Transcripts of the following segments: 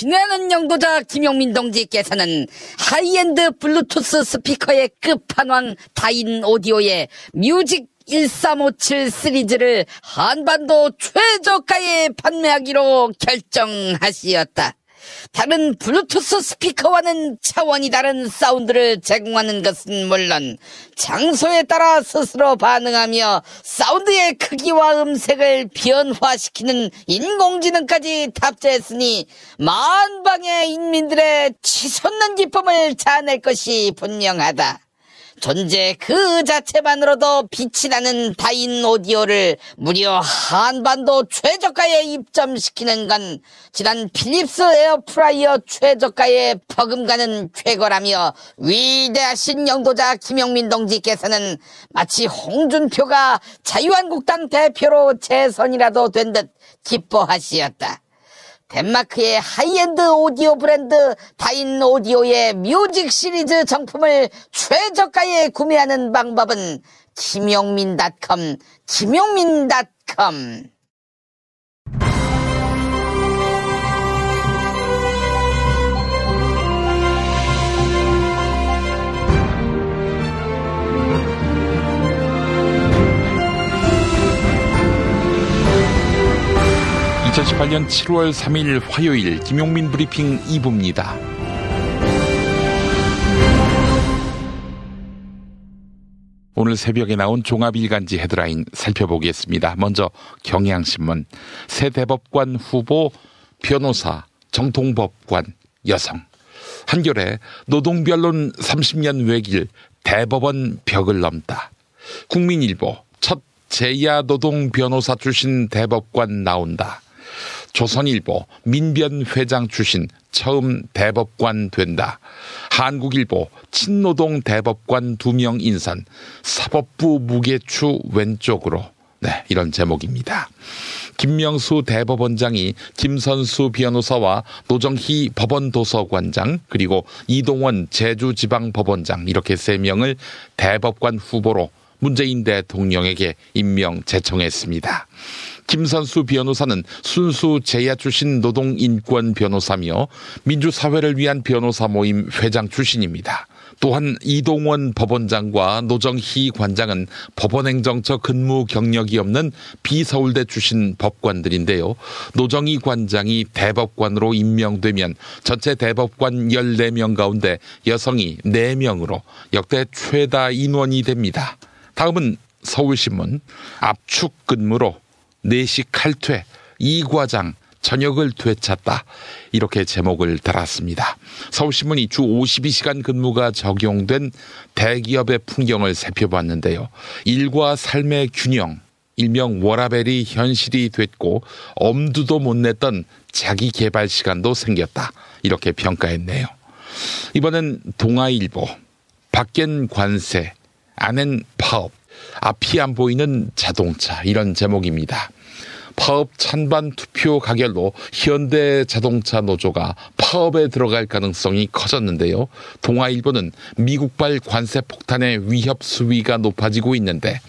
친애하는 영도자 김용민 동지께서는 하이엔드 블루투스 스피커의 끝판왕 다인 오디오의 뮤직 1357 시리즈를 한반도 최저가에 판매하기로 결정하시었다. 다른 블루투스 스피커와는 차원이 다른 사운드를 제공하는 것은 물론 장소에 따라 스스로 반응하며 사운드의 크기와 음색을 변화시키는 인공지능까지 탑재했으니 만방의 인민들의 치솟는 기쁨을 자아낼 것이 분명하다. 존재 그 자체만으로도 빛이 나는 다인 오디오를 무려 한반도 최저가에 입점시키는 건 지난 필립스 에어프라이어 최저가에 버금가는 최고라며 위대하신 영도자 김용민 동지께서는 마치 홍준표가 자유한국당 대표로 재선이라도 된 듯 기뻐하시었다. 덴마크의 하이엔드 오디오 브랜드 다인 오디오의 뮤직 시리즈 정품을 최저가에 구매하는 방법은 김용민.com. 2018년 7월 3일 화요일 김용민 브리핑 2부입니다. 오늘 새벽에 나온 종합일간지 헤드라인 살펴보겠습니다. 먼저 경향신문. 새 대법관 후보 변호사 정통법관 여성. 한겨레 노동변론 30년 외길 대법원 벽을 넘다. 국민일보 첫 제야 노동 변호사 출신 대법관 나온다. 조선일보 민변 회장 출신 처음 대법관 된다. 한국일보 친노동 대법관 2명 인선. 사법부 무게추 왼쪽으로. 네, 이런 제목입니다. 김명수 대법원장이 김선수 변호사와 노정희 법원도서관장 그리고 이동원 제주지방법원장 이렇게 3명을 대법관 후보로 문재인 대통령에게 임명 제청했습니다. 김선수 변호사는 순수 제야 출신 노동인권 변호사며 민주사회를 위한 변호사 모임 회장 출신입니다. 또한 이동원 법원장과 노정희 관장은 법원행정처 근무 경력이 없는 비서울대 출신 법관들인데요. 노정희 관장이 대법관으로 임명되면 전체 대법관 14명 가운데 여성이 4명으로 역대 최다 인원이 됩니다. 다음은 서울신문. 압축 근무로 4시 칼퇴, 이 과장 저녁을 되찾다. 이렇게 제목을 달았습니다. 서울신문이 주 52시간 근무가 적용된 대기업의 풍경을 살펴봤는데요. 일과 삶의 균형, 일명 워라밸이 현실이 됐고 엄두도 못 냈던 자기 개발 시간도 생겼다. 이렇게 평가했네요. 이번엔 동아일보. 밖엔 관세, 안엔 파업, 앞이 안 보이는 자동차 이런 제목입니다. 파업 찬반 투표 가결로 현대자동차 노조가 파업에 들어갈 가능성이 커졌는데요. 동아일보는 미국발 관세 폭탄의 위협 수위가 높아지고 있는데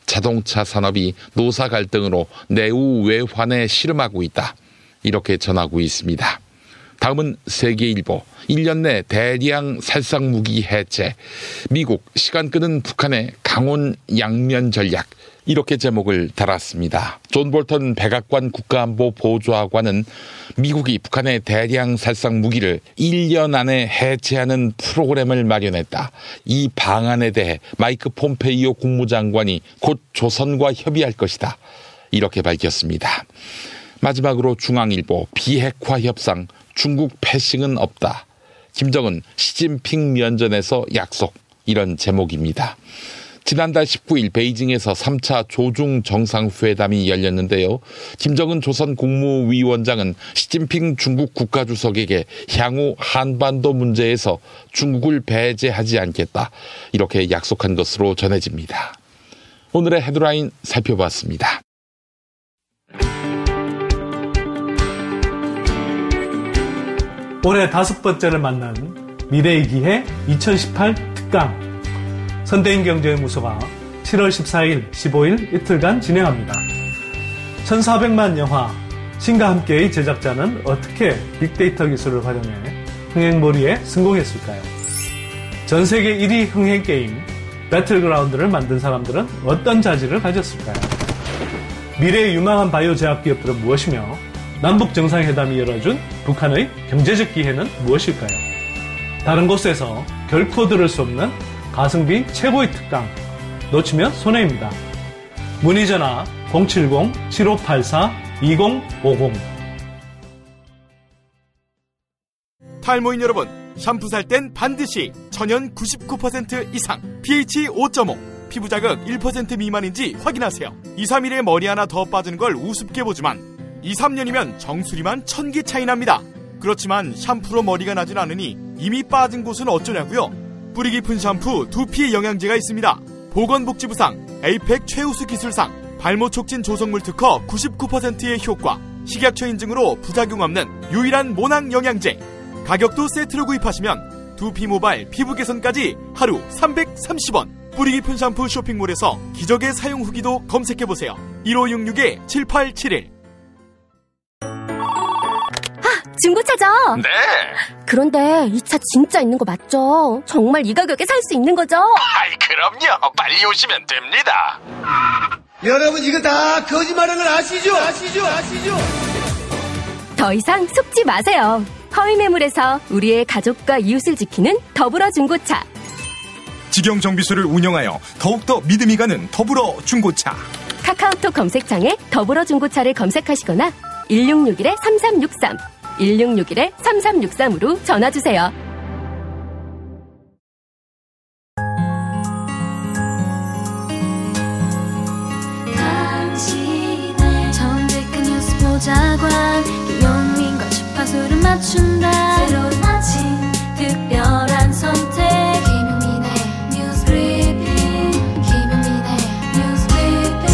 자동차 산업이 노사 갈등으로 내후 외환에 씨름하고 있다. 이렇게 전하고 있습니다. 다음은 세계일보. 1년 내 대량 살상무기 해체. 미국 시간 끄는 북한의 강원 양면 전략. 이렇게 제목을 달았습니다. 존 볼턴 백악관 국가안보 보좌관은 미국이 북한의 대량 살상 무기를 1년 안에 해체하는 프로그램을 마련했다. 이 방안에 대해 마이크 폼페이오 국무장관이 곧 조선과 협의할 것이다. 이렇게 밝혔습니다. 마지막으로 중앙일보. 비핵화 협상 중국 패싱은 없다. 김정은 시진핑 면전에서 약속. 이런 제목입니다. 지난달 19일 베이징에서 3차 조중 정상회담이 열렸는데요. 김정은 조선 국무위원장은 시진핑 중국 국가주석에게 향후 한반도 문제에서 중국을 배제하지 않겠다. 이렇게 약속한 것으로 전해집니다. 오늘의 헤드라인 살펴봤습니다. 올해 5번째를 만난 미래의 기회 2018 특강 선대인경제무소가 7월 14일, 15일 이틀간 진행합니다. 1400만 영화, 신과 함께의 제작자는 어떻게 빅데이터 기술을 활용해 흥행몰이에 성공했을까요? 전 세계 1위 흥행 게임 배틀그라운드를 만든 사람들은 어떤 자질을 가졌을까요? 미래의 유망한 바이오 제약 기업들은 무엇이며 남북 정상회담이 열어준 북한의 경제적 기회는 무엇일까요? 다른 곳에서 결코 들을 수 없는 가성비 최고의 특강, 놓치면 손해입니다. 문의 전화 070-7584-2050. 탈모인 여러분, 샴푸 살 땐 반드시 천연 99% 이상, pH 5.5, 피부 자극 1% 미만인지 확인하세요. 2, 3일에 머리 하나 더 빠지는 걸 우습게 보지만 2, 3년이면 정수리만 1000개 차이 납니다. 그렇지만 샴푸로 머리가 나진 않으니 이미 빠진 곳은 어쩌냐고요? 뿌리 깊은 샴푸 두피 영양제가 있습니다. 보건복지부상, 에이펙 최우수 기술상, 발모 촉진 조성물 특허 99%의 효과, 식약처 인증으로 부작용 없는 유일한 모낭 영양제. 가격도 세트로 구입하시면 두피 모발, 피부 개선까지 하루 330원. 뿌리 깊은 샴푸 쇼핑몰에서 기적의 사용 후기도 검색해보세요. 1566-7871. 중고차죠? 네. 그런데 이 차 진짜 있는 거 맞죠? 정말 이 가격에 살 수 있는 거죠? 아이, 그럼요. 빨리 오시면 됩니다. 여러분, 이거 다 거짓말하는 걸 아시죠? 더 이상 속지 마세요. 허위 매물에서 우리의 가족과 이웃을 지키는 더불어 중고차. 직영 정비소를 운영하여 더욱더 믿음이 가는 더불어 중고차. 카카오톡 검색창에 더불어 중고차를 검색하시거나 1661-3363, 1661-3363으로 전화주세요. 당신의 정직한 뉴스 보좌관 김용민과 주파수를 맞춘다. 새로운 아침 특별한 선택 김용민의 뉴스 브리핑. 김용민의 뉴스 브리핑.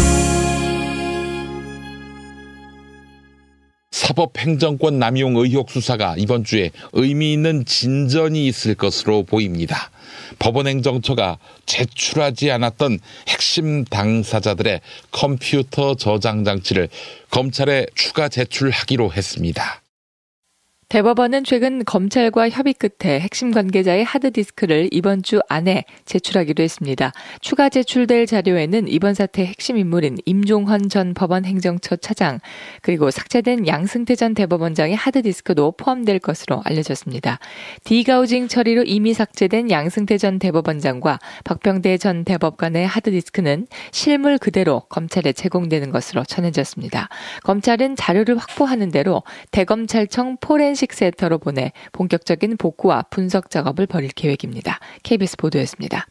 사법행정권 남용 의혹 수사가 이번 주에 의미 있는 진전이 있을 것으로 보입니다. 법원행정처가 제출하지 않았던 핵심 당사자들의 컴퓨터 저장 장치를 검찰에 추가 제출하기로 했습니다. 대법원은 최근 검찰과 협의 끝에 핵심 관계자의 하드디스크를 이번 주 안에 제출하기로 했습니다. 추가 제출될 자료에는 이번 사태의 핵심 인물인 임종헌 전 법원 행정처 차장, 그리고 삭제된 양승태 전 대법원장의 하드디스크도 포함될 것으로 알려졌습니다. 디가우징 처리로 이미 삭제된 양승태 전 대법원장과 박병대 전 대법관의 하드디스크는 실물 그대로 검찰에 제공되는 것으로 전해졌습니다. 검찰은 자료를 확보하는 대로 대검찰청 포렌식 센터로 보내 본격적인 복구와 분석 작업을 벌일 계획입니다. KBS 보도였습니다.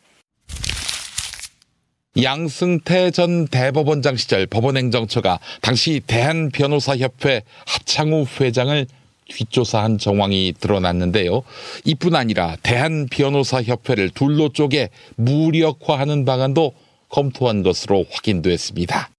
양승태 전 대법원장 시절 법원행정처가 당시 대한변호사협회 하창우 회장을 뒷조사한 정황이 드러났는데요. 이뿐 아니라 대한변호사협회를 둘로 쪼개 무력화하는 방안도 검토한 것으로 확인됐습니다.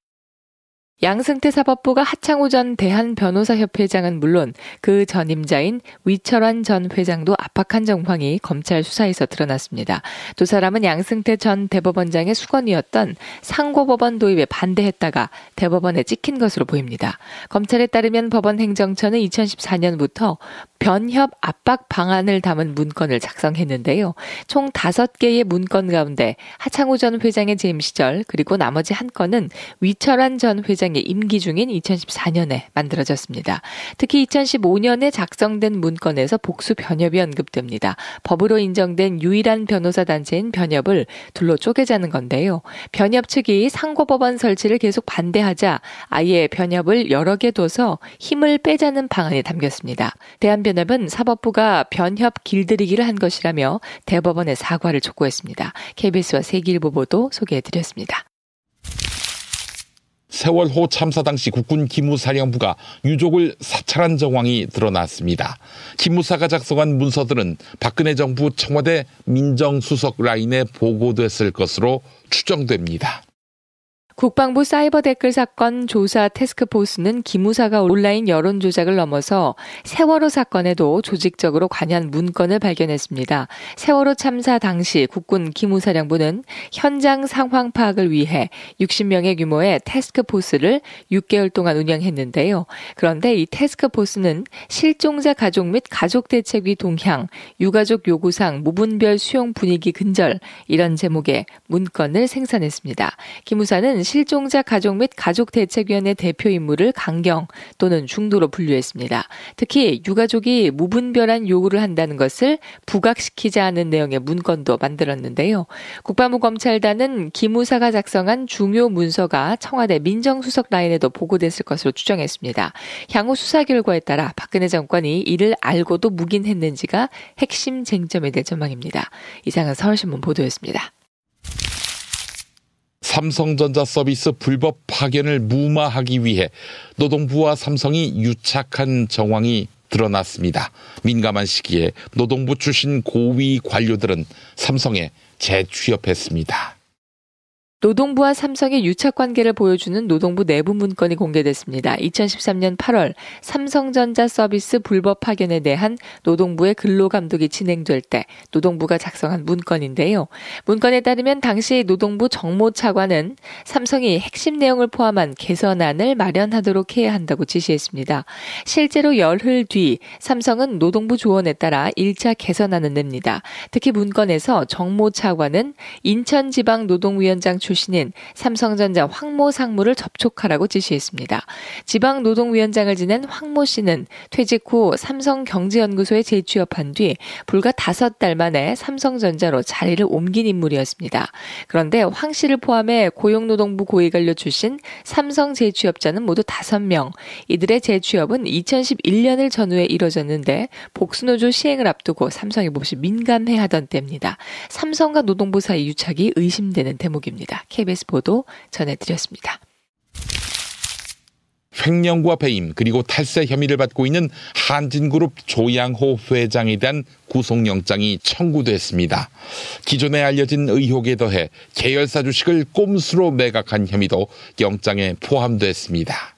양승태 사법부가 하창우 전 대한변호사협회장은 물론 그 전임자인 위철환 전 회장도 압박한 정황이 검찰 수사에서 드러났습니다. 두 사람은 양승태 전 대법원장의 수건이었던 상고법원 도입에 반대했다가 대법원에 찍힌 것으로 보입니다. 검찰에 따르면 법원 행정처는 2014년부터 변협 압박 방안을 담은 문건을 작성했는데요. 총 5개의 문건 가운데 하창우 전 회장의 재임 시절, 그리고 나머지 한 건은 위철환 전 회장의 임기 중인 2014년에 만들어졌습니다. 특히 2015년에 작성된 문건에서 복수 변협이 언급됩니다. 법으로 인정된 유일한 변호사 단체인 변협을 둘로 쪼개자는 건데요. 변협 측이 상고법원 설치를 계속 반대하자 아예 변협을 여러 개 둬서 힘을 빼자는 방안이 담겼습니다. 대한변협은 사법부가 변협 길들이기를 한 것이라며 대법원에 사과를 촉구했습니다. KBS와 세계일보 보도 소개해드렸습니다. 세월호 참사 당시 국군 기무사령부가 유족을 사찰한 정황이 드러났습니다. 기무사가 작성한 문서들은 박근혜 정부 청와대 민정수석 라인에 보고됐을 것으로 추정됩니다. 국방부 사이버 댓글 사건 조사 태스크포스는 기무사가 온라인 여론 조작을 넘어서 세월호 사건에도 조직적으로 관여한 문건을 발견했습니다. 세월호 참사 당시 국군 기무사령부는 현장 상황 파악을 위해 60명의 규모의 태스크포스를 6개월 동안 운영했는데요. 그런데 이 태스크포스는 실종자 가족 및 가족대책위 동향, 유가족 요구상 무분별 수용 분위기 근절 이런 제목의 문건을 생산했습니다. 기무사는 실종자 가족 및 가족대책위원회 대표 임무를 강경 또는 중도로 분류했습니다. 특히 유가족이 무분별한 요구를 한다는 것을 부각시키지 않은 내용의 문건도 만들었는데요. 국방부 검찰단은 기무사가 작성한 중요 문서가 청와대 민정수석 라인에도 보고됐을 것으로 추정했습니다. 향후 수사 결과에 따라 박근혜 정권이 이를 알고도 묵인했는지가 핵심 쟁점이 될 전망입니다. 이상은 서울신문 보도였습니다. 삼성전자 서비스 불법 파견을 무마하기 위해 노동부와 삼성이 유착한 정황이 드러났습니다. 민감한 시기에 노동부 출신 고위 관료들은 삼성에 재취업했습니다. 노동부와 삼성의 유착관계를 보여주는 노동부 내부 문건이 공개됐습니다. 2013년 8월 삼성전자 서비스 불법 파견에 대한 노동부의 근로감독이 진행될 때 노동부가 작성한 문건인데요. 문건에 따르면 당시 노동부 정모차관은 삼성이 핵심 내용을 포함한 개선안을 마련하도록 해야 한다고 지시했습니다. 실제로 열흘 뒤 삼성은 노동부 조언에 따라 1차 개선안을 냅니다. 특히 문건에서 정모차관은 인천지방노동위원장 출신인 삼성전자 황모 상무를 접촉하라고 지시했습니다. 지방노동위원장을 지낸 황모 씨는 퇴직 후 삼성경제연구소에 재취업한 뒤 불과 5달 만에 삼성전자로 자리를 옮긴 인물이었습니다. 그런데 황 씨를 포함해 고용노동부 고위관료 출신 삼성 재취업자는 모두 5명. 이들의 재취업은 2011년을 전후에 이뤄졌는데 복수노조 시행을 앞두고 삼성이 몹시 민감해하던 때입니다. 삼성과 노동부 사이 유착이 의심되는 대목입니다. KBS 보도 전해드렸습니다. 횡령과 배임 그리고 탈세 혐의를 받고 있는 한진그룹 조양호 회장에 대한 구속영장이 청구됐습니다. 기존에 알려진 의혹에 더해 계열사 주식을 꼼수로 매각한 혐의도 영장에 포함됐습니다.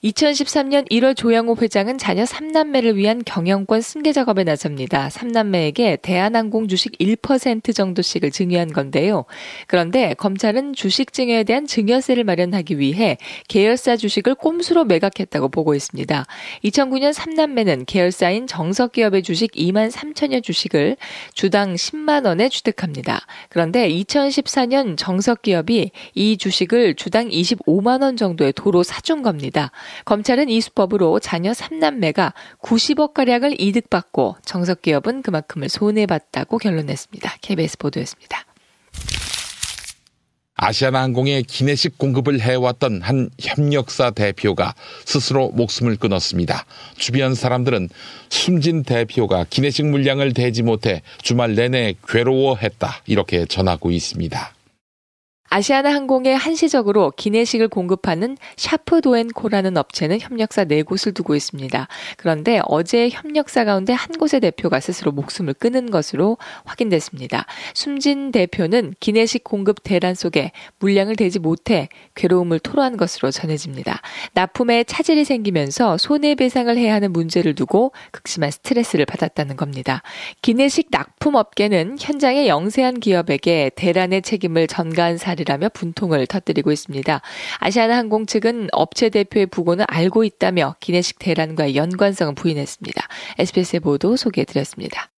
2013년 1월 조양호 회장은 자녀 3남매를 위한 경영권 승계 작업에 나섭니다. 3남매에게 대한항공 주식 1% 정도씩을 증여한 건데요. 그런데 검찰은 주식 증여에 대한 증여세를 마련하기 위해 계열사 주식을 꼼수로 매각했다고 보고했습니다. 2009년 3남매는 계열사인 정석기업의 주식 2만 3천여 주식을 주당 10만 원에 취득합니다. 그런데 2014년 정석기업이 이 주식을 주당 25만 원 정도의 도로 사준 겁니다. 검찰은 이 수법으로 자녀 3남매가 90억가량을 이득받고 정석기업은 그만큼을 손해봤다고 결론냈습니다. KBS 보도였습니다. 아시아나항공에 기내식 공급을 해왔던 한 협력사 대표가 스스로 목숨을 끊었습니다. 주변 사람들은 숨진 대표가 기내식 물량을 대지 못해 주말 내내 괴로워했다 이렇게 전하고 있습니다. 아시아나항공에 한시적으로 기내식을 공급하는 샤프도앤코라는 업체는 협력사 4곳을 두고 있습니다. 그런데 어제 협력사 가운데 한 곳의 대표가 스스로 목숨을 끊은 것으로 확인됐습니다. 숨진 대표는 기내식 공급 대란 속에 물량을 대지 못해 괴로움을 토로한 것으로 전해집니다. 납품에 차질이 생기면서 손해배상을 해야 하는 문제를 두고 극심한 스트레스를 받았다는 겁니다. 기내식 납품업계는 현장의 영세한 기업에게 대란의 책임을 전가한 사례라며 분통을 터뜨리고 있습니다. 아시아나항공 측은 업체 대표의 부고는 알고 있다며 기내식 대란과의 연관성은 부인했습니다. SBS의 보도 소개해드렸습니다.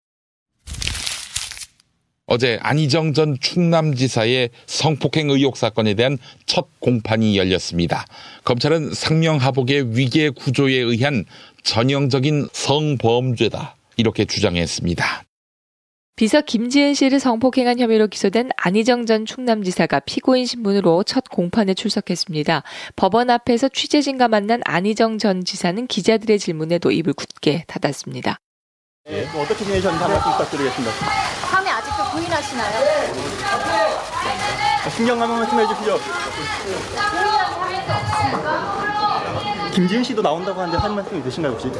어제 안희정 전 충남지사의 성폭행 의혹 사건에 대한 첫 공판이 열렸습니다. 검찰은 상명하복의 위계 구조에 의한 전형적인 성범죄다 이렇게 주장했습니다. 비서 김지은 씨를 성폭행한 혐의로 기소된 안희정 전 충남지사가 피고인 신분으로 첫 공판에 출석했습니다. 법원 앞에서 취재진과 만난 안희정 전 지사는 기자들의 질문에도 입을 굳게 닫았습니다. 네, 어떻게 지내셨는지 한 말씀 부탁드리겠습니다. 혐의 아직도 부인하시나요? 신경 한번 말씀해 주시죠. 김지은 씨도 나온다고 하는데 한 말씀 있으신가요 혹시?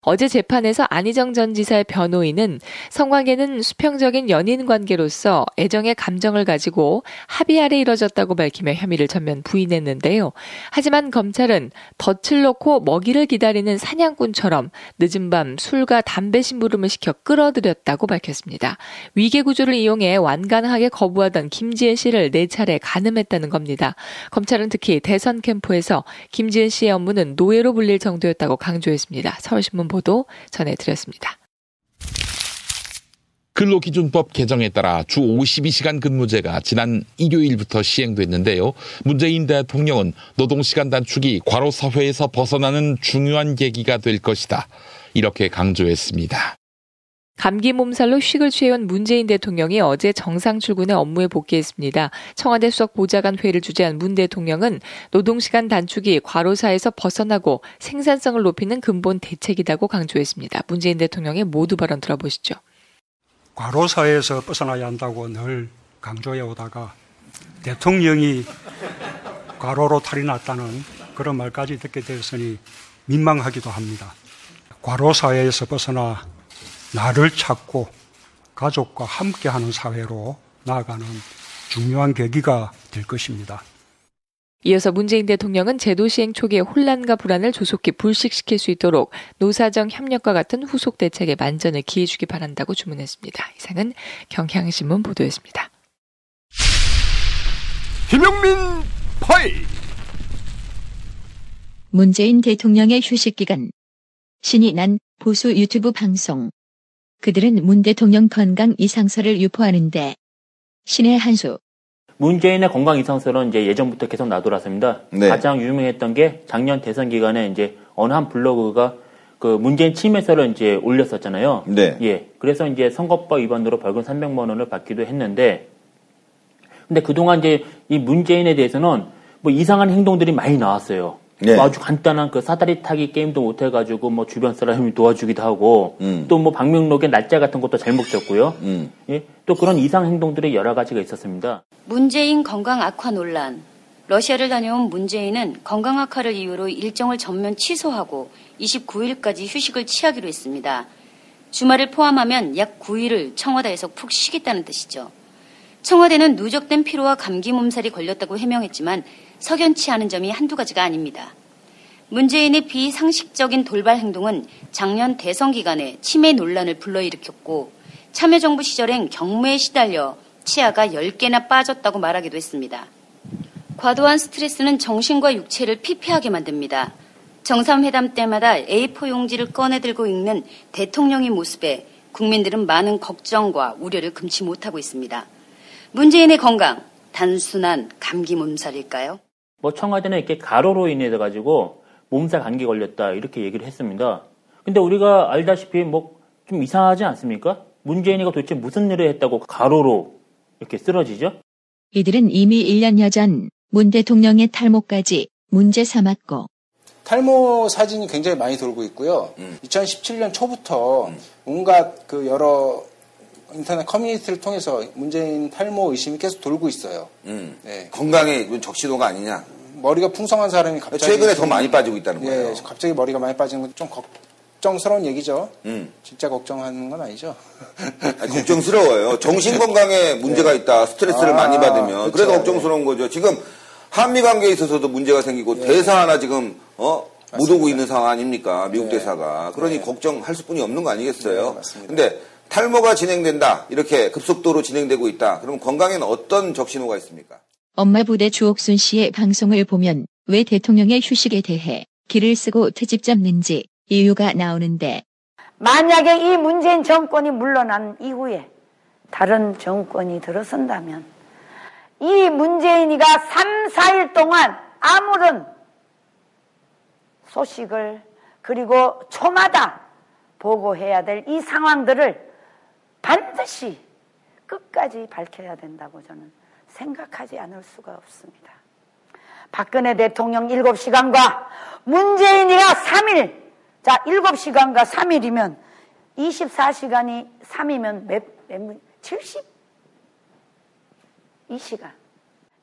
어제 재판에서 안희정 전 지사의 변호인은 성관계는 수평적인 연인 관계로서 애정의 감정을 가지고 합의 아래 이뤄졌다고 밝히며 혐의를 전면 부인했는데요. 하지만 검찰은 덫을 놓고 먹이를 기다리는 사냥꾼처럼 늦은 밤 술과 담배 심부름을 시켜 끌어들였다고 밝혔습니다. 위계 구조를 이용해 완강하게 거부하던 김지은 씨를 4차례 간음했다는 겁니다. 검찰은 특히 대선 캠프에서 김지은 씨의 업무는 노예로 불릴 정도였다고 강조했습니다. 서울신문 보도 전해드렸습니다. 근로기준법 개정에 따라 주 52시간 근무제가 지난 일요일부터 시행됐는데요. 문재인 대통령은 노동시간 단축이 과로사회에서 벗어나는 중요한 계기가 될 것이다. 이렇게 강조했습니다. 감기 몸살로 휴식을 취해온 문재인 대통령이 어제 정상 출근해 업무에 복귀했습니다. 청와대 수석 보좌관 회의를 주재한 문 대통령은 노동시간 단축이 과로사에서 벗어나고 생산성을 높이는 근본 대책이라고 강조했습니다. 문재인 대통령의 모두 발언 들어보시죠. 과로사에서 벗어나야 한다고 늘 강조해 오다가 대통령이 과로로 탈이 났다는 그런 말까지 듣게 되었으니 민망하기도 합니다. 과로사회에서 벗어나 나를 찾고 가족과 함께하는 사회로 나아가는 중요한 계기가 될 것입니다. 이어서 문재인 대통령은 제도 시행 초기의 혼란과 불안을 조속히 불식시킬 수 있도록 노사정 협력과 같은 후속 대책에 만전을 기해 주기 바란다고 주문했습니다. 이상은 경향신문 보도였습니다. 김용민 파일. 문재인 대통령의 휴식기간. 신이 난 보수 유튜브 방송. 그들은 문 대통령 건강 이상설을 유포하는데 신의 한수. 문재인의 건강 이상설은 이제 예전부터 계속 나돌았습니다. 네. 가장 유명했던 게 작년 대선 기간에 이제 어느 한 블로그가 그 문재인 침해설을 이제 올렸었잖아요. 네. 예. 그래서 이제 선거법 위반으로 벌금 300만 원을 받기도 했는데, 근데 그동안 이제 이 문재인에 대해서는 뭐 이상한 행동들이 많이 나왔어요. 네. 뭐 아주 간단한 그 사다리 타기 게임도 못 해가지고 뭐 주변 사람이 도와주기도 하고 또 뭐 방명록에 날짜 같은 것도 잘못 적고요. 예? 또 그런 이상 행동들이 여러 가지가 있었습니다. 문재인 건강 악화 논란. 러시아를 다녀온 문재인은 건강 악화를 이유로 일정을 전면 취소하고 29일까지 휴식을 취하기로 했습니다. 주말을 포함하면 약 9일을 청와대에서 푹 쉬겠다는 뜻이죠. 청와대는 누적된 피로와 감기 몸살이 걸렸다고 해명했지만 석연치 않은 점이 한두 가지가 아닙니다. 문재인의 비상식적인 돌발 행동은 작년 대선 기간에 치매 논란을 불러일으켰고 참여정부 시절엔 경무에 시달려 치아가 10개나 빠졌다고 말하기도 했습니다. 과도한 스트레스는 정신과 육체를 피폐하게 만듭니다. 정상회담 때마다 A4 용지를 꺼내들고 읽는 대통령의 모습에 국민들은 많은 걱정과 우려를 금치 못하고 있습니다. 문재인의 건강, 단순한 감기 몸살일까요? 뭐 청와대는 이렇게 가로로 인해 가지고 몸살 감기 걸렸다 이렇게 얘기를 했습니다. 근데 우리가 알다시피 뭐 좀 이상하지 않습니까? 문재인이가 도대체 무슨 일을 했다고 가로로 이렇게 쓰러지죠? 이들은 이미 1년여 전 문 대통령의 탈모까지 문제 삼았고 탈모 사진이 굉장히 많이 돌고 있고요. 2017년 초부터 온갖 그 여러 인터넷 커뮤니티를 통해서 문재인 탈모 의심이 계속 돌고 있어요. 네. 건강에 적신호가 아니냐? 머리가 풍성한 사람이 갑자기 최근에 더 많이 빠지고 있다는 거예요. 예, 갑자기 머리가 많이 빠지는 건 좀 걱정스러운 얘기죠. 진짜 걱정하는 건 아니죠. 아니, 걱정스러워요. 정신 건강에 문제가 있다. 스트레스를 많이 받으면. 그래서 걱정스러운 거죠. 지금 한미 관계에 있어서도 문제가 생기고 대사 하나 지금 못 오고 있는 상황 아닙니까? 미국 대사가. 그러니 걱정할 수뿐이 없는 거 아니겠어요? 맞습니다. 근데 탈모가 진행된다. 이렇게 급속도로 진행되고 있다. 그럼 건강에는 어떤 적신호가 있습니까? 엄마 부대 주옥순 씨의 방송을 보면 왜 대통령의 휴식에 대해 기를 쓰고 트집 잡는지 이유가 나오는데 만약에 이 문재인 정권이 물러난 이후에 다른 정권이 들어선다면 이 문재인이가 3, 4일 동안 아무런 소식을 그리고 초마다 보고해야 될 이 상황들을 반드시 끝까지 밝혀야 된다고 저는 생각하지 않을 수가 없습니다. 박근혜 대통령 7시간과 문재인이가 3일, 자 7시간과 3일이면 24시간이 3이면 72시간.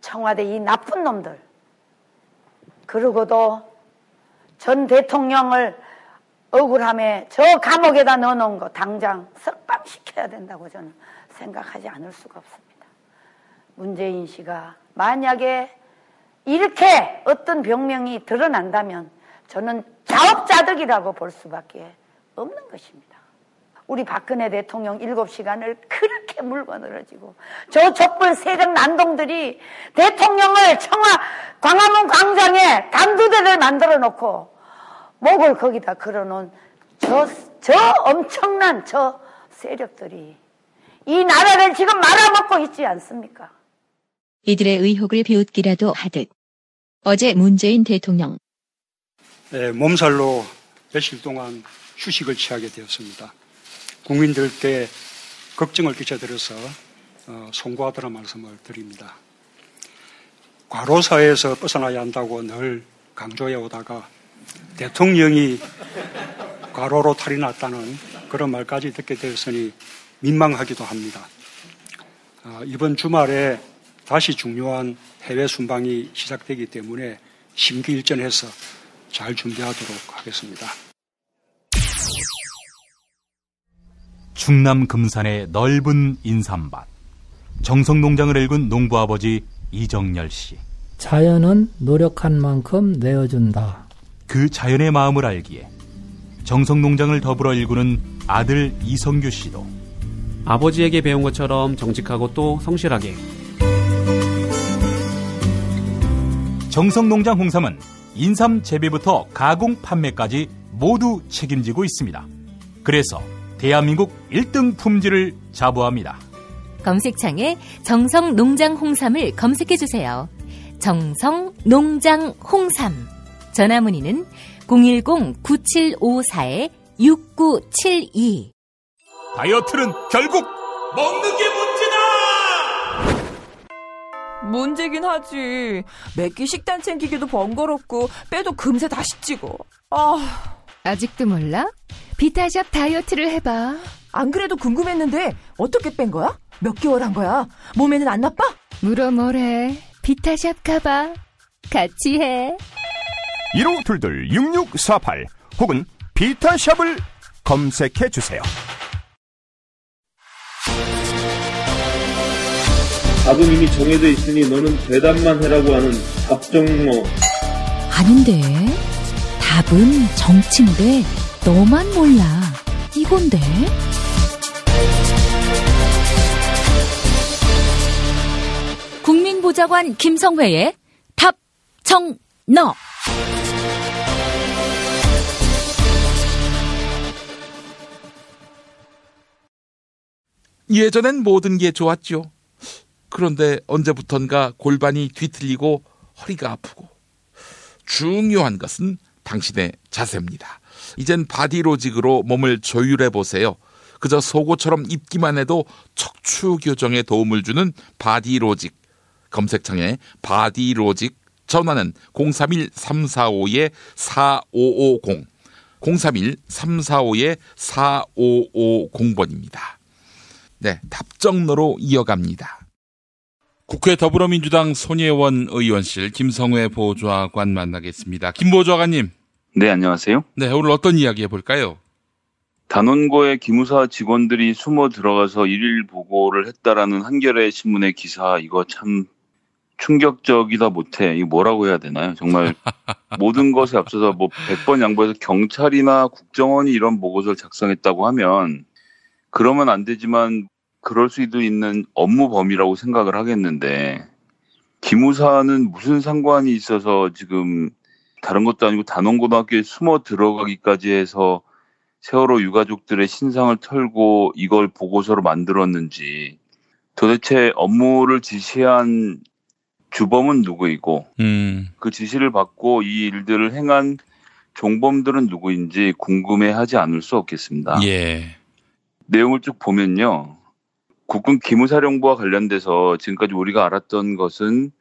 청와대 이 나쁜 놈들. 그러고도 전 대통령을 억울함에 저 감옥에다 넣어놓은 거 당장 석방시켜야 된다고 저는 생각하지 않을 수가 없습니다. 문재인 씨가 만약에 이렇게 어떤 병명이 드러난다면 저는 자업자득이라고 볼 수밖에 없는 것입니다. 우리 박근혜 대통령 7시간을 그렇게 물고 늘어지고 저 촛불 세력 난동들이 대통령을 광화문 광장에 단두대를 만들어 놓고 목을 거기다 걸어놓은 저 엄청난 저 세력들이 이 나라를 지금 말아먹고 있지 않습니까? 이들의 의혹을 비웃기라도 하듯 어제 문재인 대통령 몸살로 며칠 동안 휴식을 취하게 되었습니다. 국민들께 걱정을 끼쳐드려서 송구하다는 말씀을 드립니다. 과로사에서 벗어나야 한다고 늘 강조해 오다가 대통령이 과로로 탈이 났다는 그런 말까지 듣게 되었으니 민망하기도 합니다. 이번 주말에 다시 중요한 해외 순방이 시작되기 때문에 심기일전해서 잘 준비하도록 하겠습니다. 충남 금산의 넓은 인삼밭. 정성농장을 일군 농부아버지 이정열 씨. 자연은 노력한 만큼 내어준다. 그 자연의 마음을 알기에 정성농장을 더불어 일구는 아들 이성규 씨도 아버지에게 배운 것처럼 정직하고 또 성실하게. 정성농장 홍삼은 인삼 재배부터 가공 판매까지 모두 책임지고 있습니다. 그래서 대한민국 1등 품질을 자부합니다. 검색창에 정성농장 홍삼을 검색해주세요. 정성농장 홍삼. 전화문의는 010-9754-6972. 다이어트는 결국 먹는 게 문제다! 문제긴 하지. 매끼 식단 챙기기도 번거롭고 빼도 금세 다시 찌고. 아직도 몰라? 비타샵 다이어트를 해봐. 안 그래도 궁금했는데 어떻게 뺀 거야? 몇 개월 한 거야? 몸에는 안 나빠? 물어 뭐래. 비타샵 가봐. 같이 해. 1522-6648 혹은 비타샵을 검색해주세요. 답은 이미 정해져 있으니 너는 대답만 해라고 하는 답정너. 아닌데. 답은 정치인데 너만 몰라. 이건데. 국민보좌관 김성회의 답정너. 예전엔 모든 게 좋았죠. 그런데 언제부턴가 골반이 뒤틀리고 허리가 아프고. 중요한 것은 당신의 자세입니다. 이젠 바디로직으로 몸을 조율해보세요. 그저 속옷처럼 입기만 해도 척추 교정에 도움을 주는 바디로직. 검색창에 바디로직, 전화는 031-345-4550, 031-345-4550번입니다. 네, 답정너로 이어갑니다. 국회 더불어민주당 손예원 의원실 김성회 보좌관 만나겠습니다. 김 보좌관님. 네, 안녕하세요. 네, 오늘 어떤 이야기 해볼까요? 단원고의 기무사 직원들이 숨어 들어가서 일일 보고를 했다라는 한겨레 신문의 기사, 이거 참 충격적이다 못해. 이거 뭐라고 해야 되나요? 정말 모든 것에 앞서서 100번 양보해서 경찰이나 국정원이 이런 보고서를 작성했다고 하면 그러면 안 되지만 그럴 수도 있는 업무 범위라고 생각을 하겠는데, 기무사는 무슨 상관이 있어서 지금 다른 것도 아니고 단원고등학교에 숨어 들어가기까지 해서 세월호 유가족들의 신상을 털고 이걸 보고서로 만들었는지, 도대체 업무를 지시한 주범은 누구이고 그 지시를 받고 이 일들을 행한 종범들은 누구인지 궁금해하지 않을 수 없겠습니다. 예. 내용을 쭉 보면요, 국군 기무사령부와 관련돼서 지금까지 우리가 알았던 것은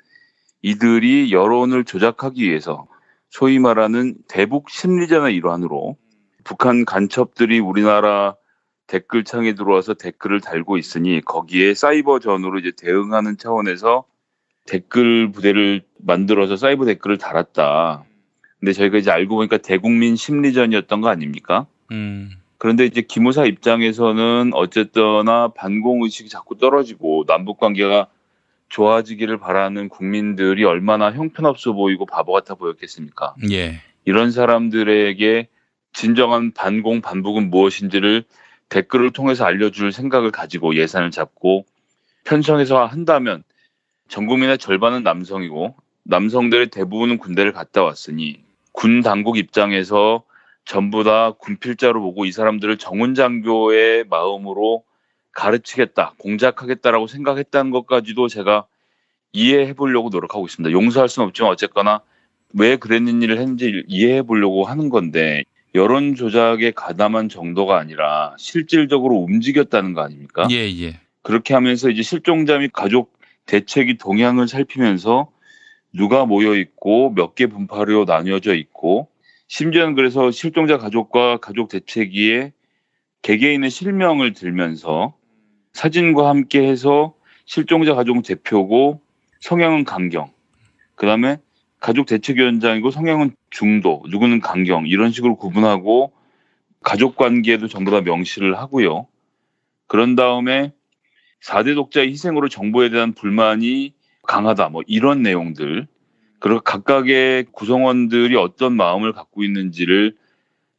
이들이 여론을 조작하기 위해서 소위 말하는 대북 심리전의 일환으로 북한 간첩들이 우리나라 댓글창에 들어와서 댓글을 달고 있으니 거기에 사이버전으로 이제 대응하는 차원에서 댓글 부대를 만들어서 사이버 댓글을 달았다. 근데 저희가 이제 알고 보니까 대국민 심리전이었던 거 아닙니까? 그런데 이제 기무사 입장에서는 어쨌거나 반공의식이 자꾸 떨어지고 남북관계가 좋아지기를 바라는 국민들이 얼마나 형편없어 보이고 바보 같아 보였겠습니까? 예. 이런 사람들에게 진정한 반공, 반북은 무엇인지를 댓글을 통해서 알려줄 생각을 가지고 예산을 잡고 편성해서 한다면 전 국민의 절반은 남성이고 남성들의 대부분은 군대를 갔다 왔으니 군 당국 입장에서 전부 다 군필자로 보고 이 사람들을 정훈장교의 마음으로 가르치겠다, 공작하겠다라고 생각했다는 것까지도 제가 이해해 보려고 노력하고 있습니다. 용서할 수는 없지만 어쨌거나 왜 그랬는 일을 했는지 이해해 보려고 하는 건데 여론 조작에 가담한 정도가 아니라 실질적으로 움직였다는 거 아닙니까? 예, 예. 그렇게 하면서 이제 실종자 및 가족 대책이 동향을 살피면서 누가 모여 있고 몇 개 분파로 나뉘어져 있고 심지어는 그래서 실종자 가족과 가족 대책위에 개개인의 실명을 들면서 사진과 함께 해서 실종자 가족 대표고 성향은 강경, 그 다음에 가족 대책위원장이고 성향은 중도, 누구는 강경 이런 식으로 구분하고 가족 관계도 전부 다 명시를 하고요. 그런 다음에 4대 독자의 희생으로 정부에 대한 불만이 강하다 뭐 이런 내용들 그리고 각각의 구성원들이 어떤 마음을 갖고 있는지를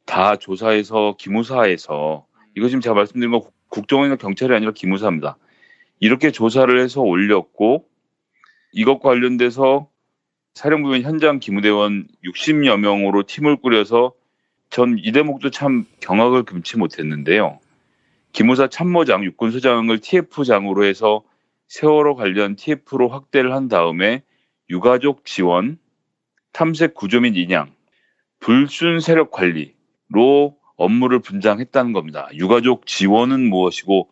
다 조사해서 기무사에서 이거 지금 제가 말씀드린 건 국정원이나 경찰이 아니라 기무사입니다. 이렇게 조사를 해서 올렸고 이것과 관련돼서 사령부면 현장 기무대원 60여 명으로 팀을 꾸려서 전 이 대목도 참 경악을 금치 못했는데요. 기무사 참모장, 육군소장을 TF장으로 해서 세월호 관련 TF로 확대를 한 다음에 유가족 지원, 탐색 구조 및 인양, 불순 세력 관리로 업무를 분장했다는 겁니다. 유가족 지원은 무엇이고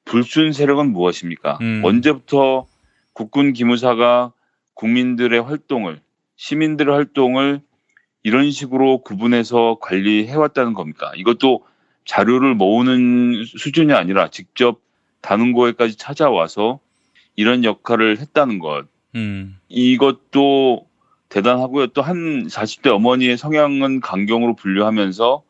불순 세력은 무엇입니까? 언제부터 국군 기무사가 국민들의 활동을, 시민들의 활동을 이런 식으로 구분해서 관리해왔다는 겁니까? 이것도 자료를 모으는 수준이 아니라 직접 단원고에까지 찾아와서 이런 역할을 했다는 것. 이것도 대단하고요. 또 한 40대 어머니의 성향은 강경으로 분류하면서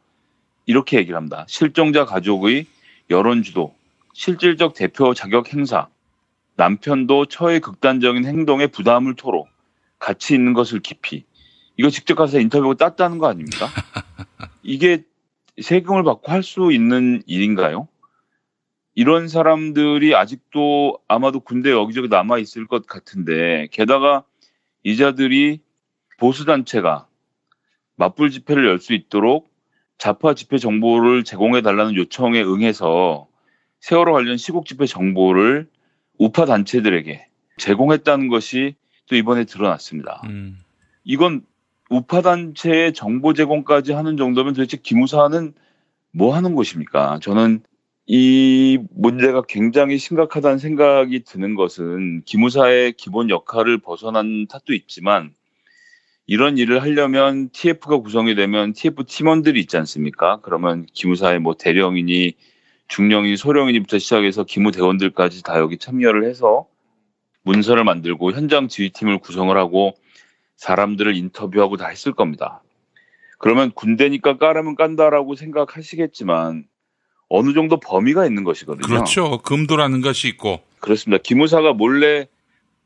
이렇게 얘기를 합니다. 실종자 가족의 여론주도, 실질적 대표 자격 행사, 남편도 처의 극단적인 행동에 부담을 토로, 가치 있는 것을 깊이. 이거 직접 가서 인터뷰하고 땄다는 거 아닙니까? 이게 세금을 받고 할 수 있는 일인가요? 이런 사람들이 아직도 아마도 군대에 여기저기 남아있을 것 같은데 게다가 이자들이 보수단체가 맞불 집회를 열 수 있도록 좌파 집회 정보를 제공해달라는 요청에 응해서 세월호 관련 시국 집회 정보를 우파 단체들에게 제공했다는 것이 또 이번에 드러났습니다. 이건 우파 단체의 정보 제공까지 하는 정도면 도대체 기무사는 뭐 하는 곳입니까? 저는 이 문제가 굉장히 심각하다는 생각이 드는 것은 기무사의 기본 역할을 벗어난 탓도 있지만 이런 일을 하려면 TF가 구성이 되면 TF 팀원들이 있지 않습니까? 그러면 기무사의 뭐 대령이니 중령이니 소령이니부터 시작해서 기무대원들까지 다 여기 참여를 해서 문서를 만들고 현장 지휘팀을 구성을 하고 사람들을 인터뷰하고 다 했을 겁니다. 그러면 군대니까 까라면 깐다라고 생각하시겠지만 어느 정도 범위가 있는 것이거든요. 그렇죠. 금도라는 것이 있고. 그렇습니다. 기무사가 몰래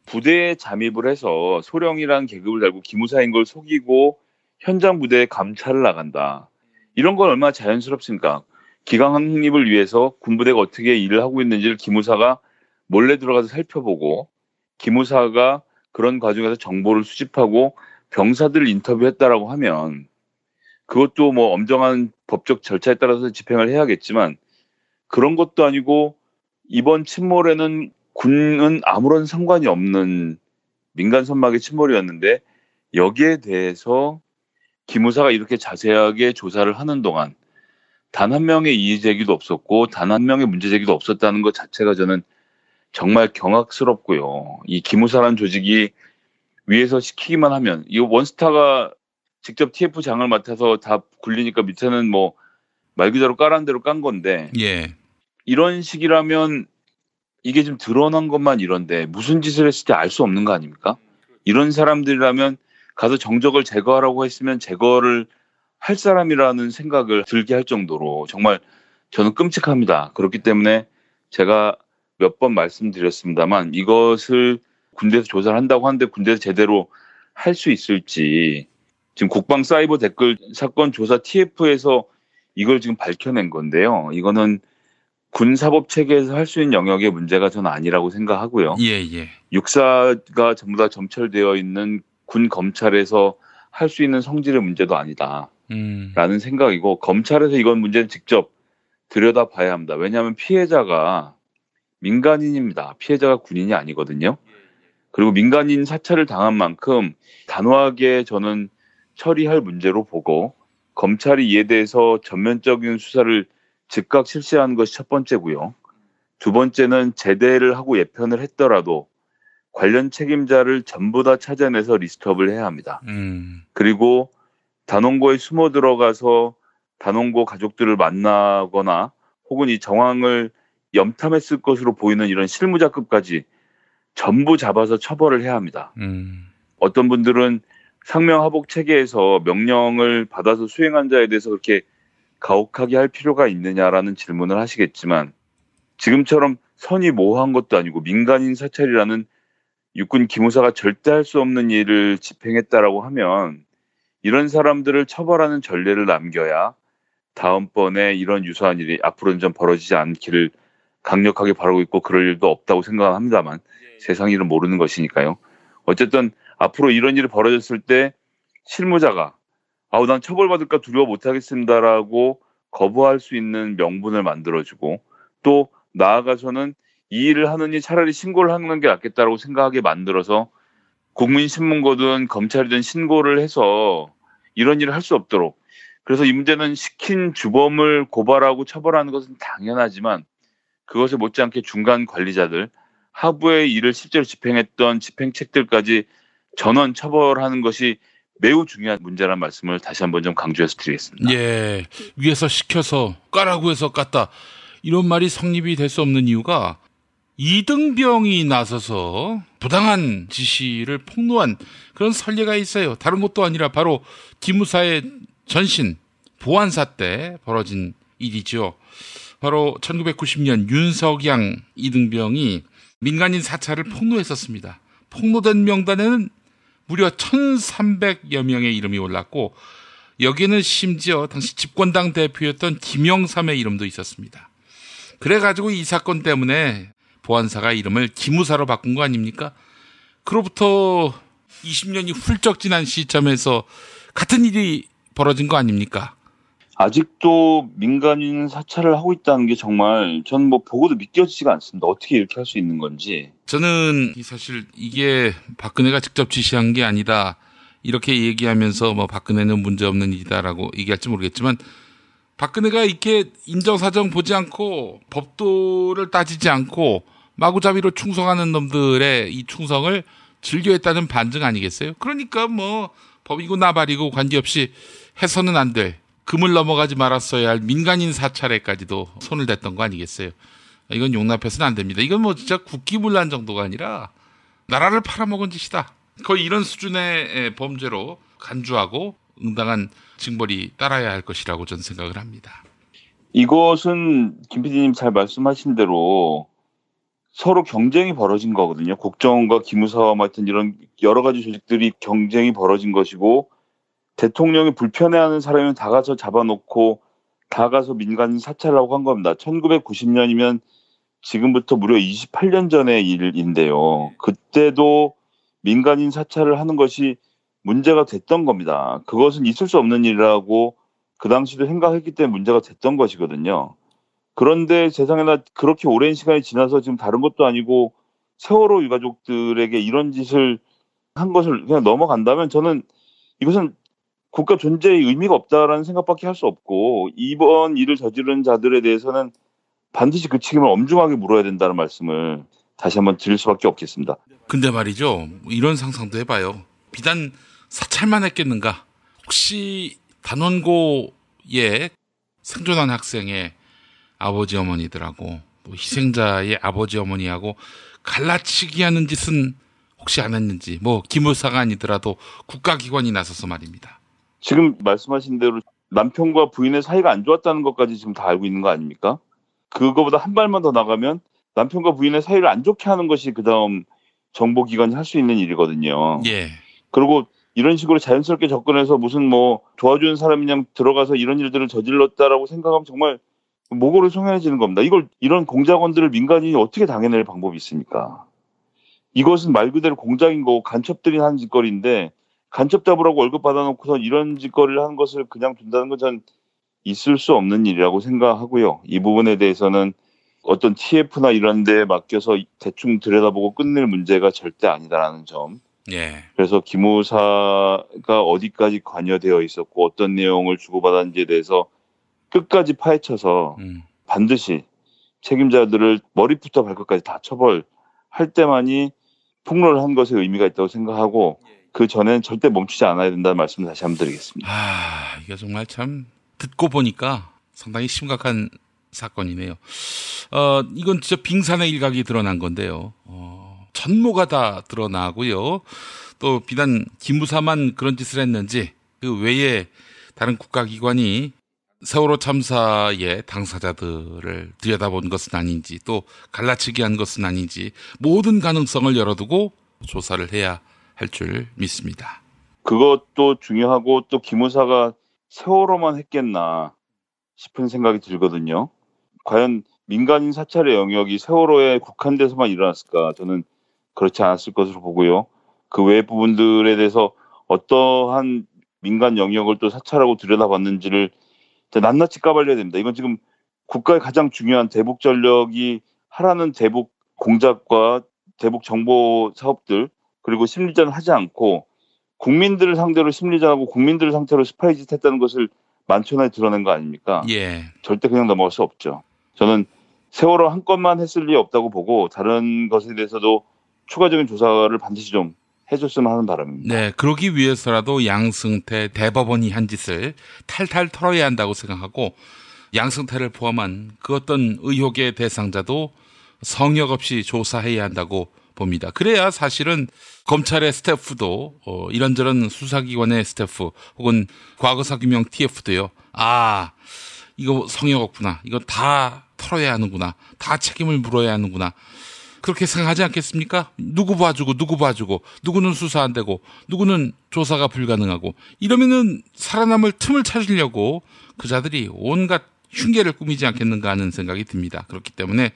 부대에 잠입을 해서 소령이라는 계급을 달고 기무사인 걸 속이고 현장 부대에 감찰을 나간다. 이런 건 얼마나 자연스럽습니까? 기강 확립을 위해서 군부대가 어떻게 일을 하고 있는지를 기무사가 몰래 들어가서 살펴보고 기무사가 그런 과정에서 정보를 수집하고 병사들을 인터뷰했다라고 하면 그것도 뭐 엄정한 법적 절차에 따라서 집행을 해야겠지만 그런 것도 아니고 이번 침몰에는 군은 아무런 상관이 없는 민간 선박의 침몰이었는데 여기에 대해서 기무사가 이렇게 자세하게 조사를 하는 동안 단 한 명의 이의 제기도 없었고 단 한 명의 문제 제기도 없었다는 것 자체가 저는 정말 경악스럽고요. 이 기무사라는 조직이 위에서 시키기만 하면 이 원스타가 직접 TF장을 맡아서 다 굴리니까 밑에는 뭐 말 그대로 까란 대로 깐 건데 예. 이런 식이라면 이게 좀 드러난 것만 이런데 무슨 짓을 했을지 알 수 없는 거 아닙니까? 이런 사람들이라면 가서 정적을 제거하라고 했으면 제거를 할 사람이라는 생각을 들게 할 정도로 정말 저는 끔찍합니다. 그렇기 때문에 제가 몇 번 말씀드렸습니다만 이것을 군대에서 조사를 한다고 하는데 군대에서 제대로 할 수 있을지 지금 국방사이버 댓글 사건 조사 TF에서 이걸 지금 밝혀낸 건데요. 이거는 군사법 체계에서 할 수 있는 영역의 문제가 저는 아니라고 생각하고요. 예. 육사가 전부 다 점철되어 있는 군 검찰에서 할 수 있는 성질의 문제도 아니다. 라는 생각이고 검찰에서 이건 문제는 직접 들여다봐야 합니다. 왜냐하면 피해자가 민간인입니다. 피해자가 군인이 아니거든요. 그리고 민간인 사찰을 당한 만큼 단호하게 저는 처리할 문제로 보고 검찰이 이에 대해서 전면적인 수사를 즉각 실시하는 것이 첫 번째고요. 두 번째는 제대를 하고 예편을 했더라도 관련 책임자를 전부 다 찾아내서 리스트업을 해야 합니다. 그리고 단원고에 숨어 들어가서 단원고 가족들을 만나거나 혹은 이 정황을 염탐했을 것으로 보이는 이런 실무자급까지 전부 잡아서 처벌을 해야 합니다. 어떤 분들은 상명하복 체계에서 명령을 받아서 수행한 자에 대해서 그렇게 가혹하게 할 필요가 있느냐라는 질문을 하시겠지만 지금처럼 선이 모호한 것도 아니고 민간인 사찰이라는 육군 기무사가 절대 할 수 없는 일을 집행했다라고 하면 이런 사람들을 처벌하는 전례를 남겨야 다음번에 이런 유사한 일이 앞으로는 좀 벌어지지 않기를 강력하게 바라고 있고 그럴 일도 없다고 생각합니다만 세상 일은 모르는 것이니까요. 어쨌든 앞으로 이런 일이 벌어졌을 때 실무자가 난 처벌받을까 두려워 못하겠습니다라고 거부할 수 있는 명분을 만들어주고 또 나아가서는 이 일을 하느니 차라리 신고를 하는 게 낫겠다라고 생각하게 만들어서 국민신문고든 검찰이든 신고를 해서 이런 일을 할 수 없도록 그래서 이 문제는 시킨 주범을 고발하고 처벌하는 것은 당연하지만 그것에 못지않게 중간 관리자들 하부의 일을 실제로 집행했던 집행책들까지 전원 처벌하는 것이 매우 중요한 문제라는 말씀을 다시 한번 좀 강조해서 드리겠습니다. 예, 위에서 시켜서 까라고 해서 깠다. 이런 말이 성립이 될 수 없는 이유가 이등병이 나서서 부당한 지시를 폭로한 그런 선례가 있어요. 다른 것도 아니라 바로 기무사의 전신 보안사 때 벌어진 일이죠. 바로 1990년 윤석양 이등병이 민간인 사찰을 폭로했었습니다. 폭로된 명단에는 무려 1,300여 명의 이름이 올랐고 여기에는 심지어 당시 집권당 대표였던 김영삼의 이름도 있었습니다. 그래가지고 이 사건 때문에 보안사가 이름을 기무사로 바꾼 거 아닙니까? 그로부터 20년이 훌쩍 지난 시점에서 같은 일이 벌어진 거 아닙니까? 아직도 민간인 사찰을 하고 있다는 게 정말 저는 보고도 믿겨지지가 않습니다. 어떻게 이렇게 할 수 있는 건지. 저는 사실 이게 박근혜가 직접 지시한 게 아니다. 이렇게 얘기하면서 박근혜는 문제없는 일이다라고 얘기할지 모르겠지만 박근혜가 이렇게 인정사정 보지 않고 법도를 따지지 않고 마구잡이로 충성하는 놈들의 이 충성을 즐겨했다는 반증 아니겠어요? 그러니까 법이고 나발이고 관계없이 해서는 안 될 금을 넘어가지 말았어야 할 민간인 사찰에까지도 손을 댔던 거 아니겠어요? 이건 용납해서는 안 됩니다. 이건 진짜 국기문란 정도가 아니라 나라를 팔아먹은 짓이다. 거의 이런 수준의 범죄로 간주하고 응당한 징벌이 따라야 할 것이라고 저는 생각을 합니다. 이것은 김 PD님 잘 말씀하신 대로 서로 경쟁이 벌어진 거거든요. 국정원과 기무사와 같은 이런 여러 가지 조직들이 경쟁이 벌어진 것이고 대통령이 불편해하는 사람은 다 가서 잡아놓고 다 가서 민간인 사찰하고 한 겁니다. 1990년이면 지금부터 무려 28년 전의 일인데요. 그때도 민간인 사찰을 하는 것이 문제가 됐던 겁니다. 그것은 있을 수 없는 일이라고 그 당시도 생각했기 때문에 문제가 됐던 것이거든요. 그런데 세상에나 그렇게 오랜 시간이 지나서 지금 다른 것도 아니고 세월호 유가족들에게 이런 짓을 한 것을 그냥 넘어간다면 저는 이것은 국가 존재의 의미가 없다라는 생각밖에 할 수 없고 이번 일을 저지른 자들에 대해서는 반드시 그 책임을 엄중하게 물어야 된다는 말씀을 다시 한번 드릴 수밖에 없겠습니다. 근데 말이죠. 이런 상상도 해봐요. 비단 사찰만 했겠는가? 혹시 단원고에 생존한 학생의 아버지 어머니들하고 희생자의 아버지 어머니하고 갈라치기 하는 짓은 혹시 안 했는지, 뭐 기무사가 아니더라도 국가기관이 나서서 말입니다. 지금 말씀하신 대로 남편과 부인의 사이가 안 좋았다는 것까지 지금 다 알고 있는 거 아닙니까? 그거보다 한 발만 더 나가면 남편과 부인의 사이를 안 좋게 하는 것이 그다음 정보기관이 할 수 있는 일이거든요. 예. 그리고 이런 식으로 자연스럽게 접근해서 무슨 뭐 도와주는 사람이 그냥 들어가서 이런 일들을 저질렀다라고 생각하면 정말 목으로 송연해지는 겁니다. 이런 공작원들을 민간인이 어떻게 당해낼 방법이 있습니까? 이것은 말 그대로 공작인 거고 간첩들이 하는 짓거리인데 간첩 잡으라고 월급 받아놓고서 이런 짓거리를 하는 것을 그냥 둔다는 건 전 있을 수 없는 일이라고 생각하고요. 이 부분에 대해서는 어떤 TF나 이런 데에 맡겨서 대충 들여다보고 끝낼 문제가 절대 아니다라는 점. 예. 그래서 기무사가 어디까지 관여되어 있었고 어떤 내용을 주고받았는지에 대해서 끝까지 파헤쳐서 반드시 책임자들을 머리부터 발끝까지 다 처벌할 때만이 폭로를 한 것에 의미가 있다고 생각하고 그 전에는 절대 멈추지 않아야 된다는 말씀을 다시 한번 드리겠습니다. 이게 정말 참 듣고 보니까 상당히 심각한 사건이네요. 이건 진짜 빙산의 일각이 드러난 건데요. 전모가 다 드러나고요. 또 비단 기무사만 그런 짓을 했는지 그 외에 다른 국가기관이 세월호 참사의 당사자들을 들여다본 것은 아닌지 또 갈라치기 한 것은 아닌지 모든 가능성을 열어두고 조사를 해야 할 줄 믿습니다. 그것도 중요하고 또 기무사가 세월호만 했겠나 싶은 생각이 들거든요. 과연 민간인 사찰의 영역이 세월호에 국한돼서만 일어났을까? 저는 그렇지 않았을 것으로 보고요. 그 외 부분들에 대해서 어떠한 민간 영역을 또 사찰하고 들여다봤는지를 낱낱이 까발려야 됩니다. 이건 지금 국가의 가장 중요한 대북 전력이 하라는 대북 공작과 대북 정보 사업들 그리고 심리전을 하지 않고 국민들을 상대로 심리전하고 국민들을 상대로 스파이짓 했다는 것을 만천하에 드러낸 거 아닙니까? 예. 절대 그냥 넘어갈 수 없죠. 저는 세월호 한 건만 했을 리 없다고 보고 다른 것에 대해서도 추가적인 조사를 반드시 좀 해줬으면 하는 바람입니다. 네, 그러기 위해서라도 양승태 대법원이 한 짓을 탈탈 털어야 한다고 생각하고 양승태를 포함한 그 어떤 의혹의 대상자도 성역 없이 조사해야 한다고 봅니다. 그래야 사실은 검찰의 스태프도 이런저런 수사기관의 스태프 혹은 과거사규명 TF도요. 이거 성역 없구나. 이거 다 털어야 하는구나. 다 책임을 물어야 하는구나. 그렇게 생각하지 않겠습니까? 누구 봐주고 누구는 수사 안 되고 누구는 조사가 불가능하고 이러면은 살아남을 틈을 찾으려고 그자들이 온갖 흉계를 꾸미지 않겠는가 하는 생각이 듭니다. 그렇기 때문에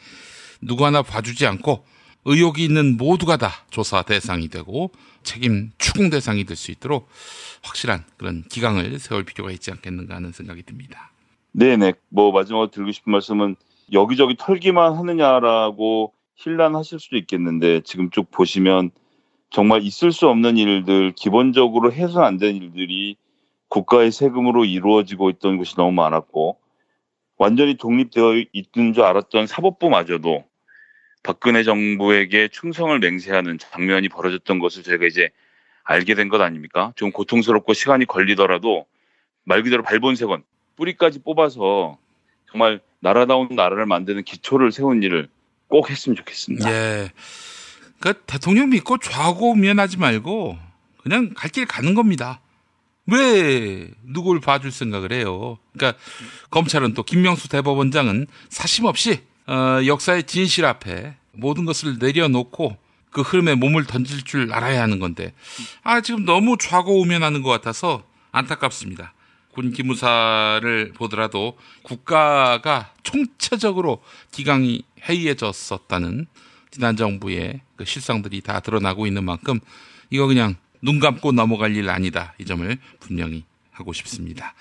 누구 하나 봐주지 않고 의혹이 있는 모두가 다 조사 대상이 되고 책임 추궁 대상이 될 수 있도록 확실한 그런 기강을 세울 필요가 있지 않겠는가 하는 생각이 듭니다. 네네. 마지막으로 드리고 싶은 말씀은 여기저기 털기만 하느냐라고 hir난하실 수도 있겠는데 지금 쭉 보시면 정말 있을 수 없는 일들, 기본적으로 해서는 안 되는 일들이 국가의 세금으로 이루어지고 있던 것이 너무 많았고 완전히 독립되어 있는 줄 알았던 사법부마저도 박근혜 정부에게 충성을 맹세하는 장면이 벌어졌던 것을 저희가 이제 알게 된 것 아닙니까? 좀 고통스럽고 시간이 걸리더라도 말 그대로 발본색원, 뿌리까지 뽑아서 정말 나라다운 나라를 만드는 기초를 세운 일을 꼭 했으면 좋겠습니다. 예. 그러니까 대통령 믿고 좌고우면하지 말고 그냥 갈 길 가는 겁니다. 왜 누굴 봐줄 생각을 해요? 그러니까 검찰은 또 김명수 대법원장은 사심 없이 역사의 진실 앞에 모든 것을 내려놓고 그 흐름에 몸을 던질 줄 알아야 하는 건데 지금 너무 좌고우면하는 것 같아서 안타깝습니다. 군 기무사를 보더라도 국가가 총체적으로 기강이 해이해졌었다는 지난 정부의 그 실상들이 다 드러나고 있는 만큼 이거 그냥 눈 감고 넘어갈 일 아니다. 이 점을 분명히 하고 싶습니다.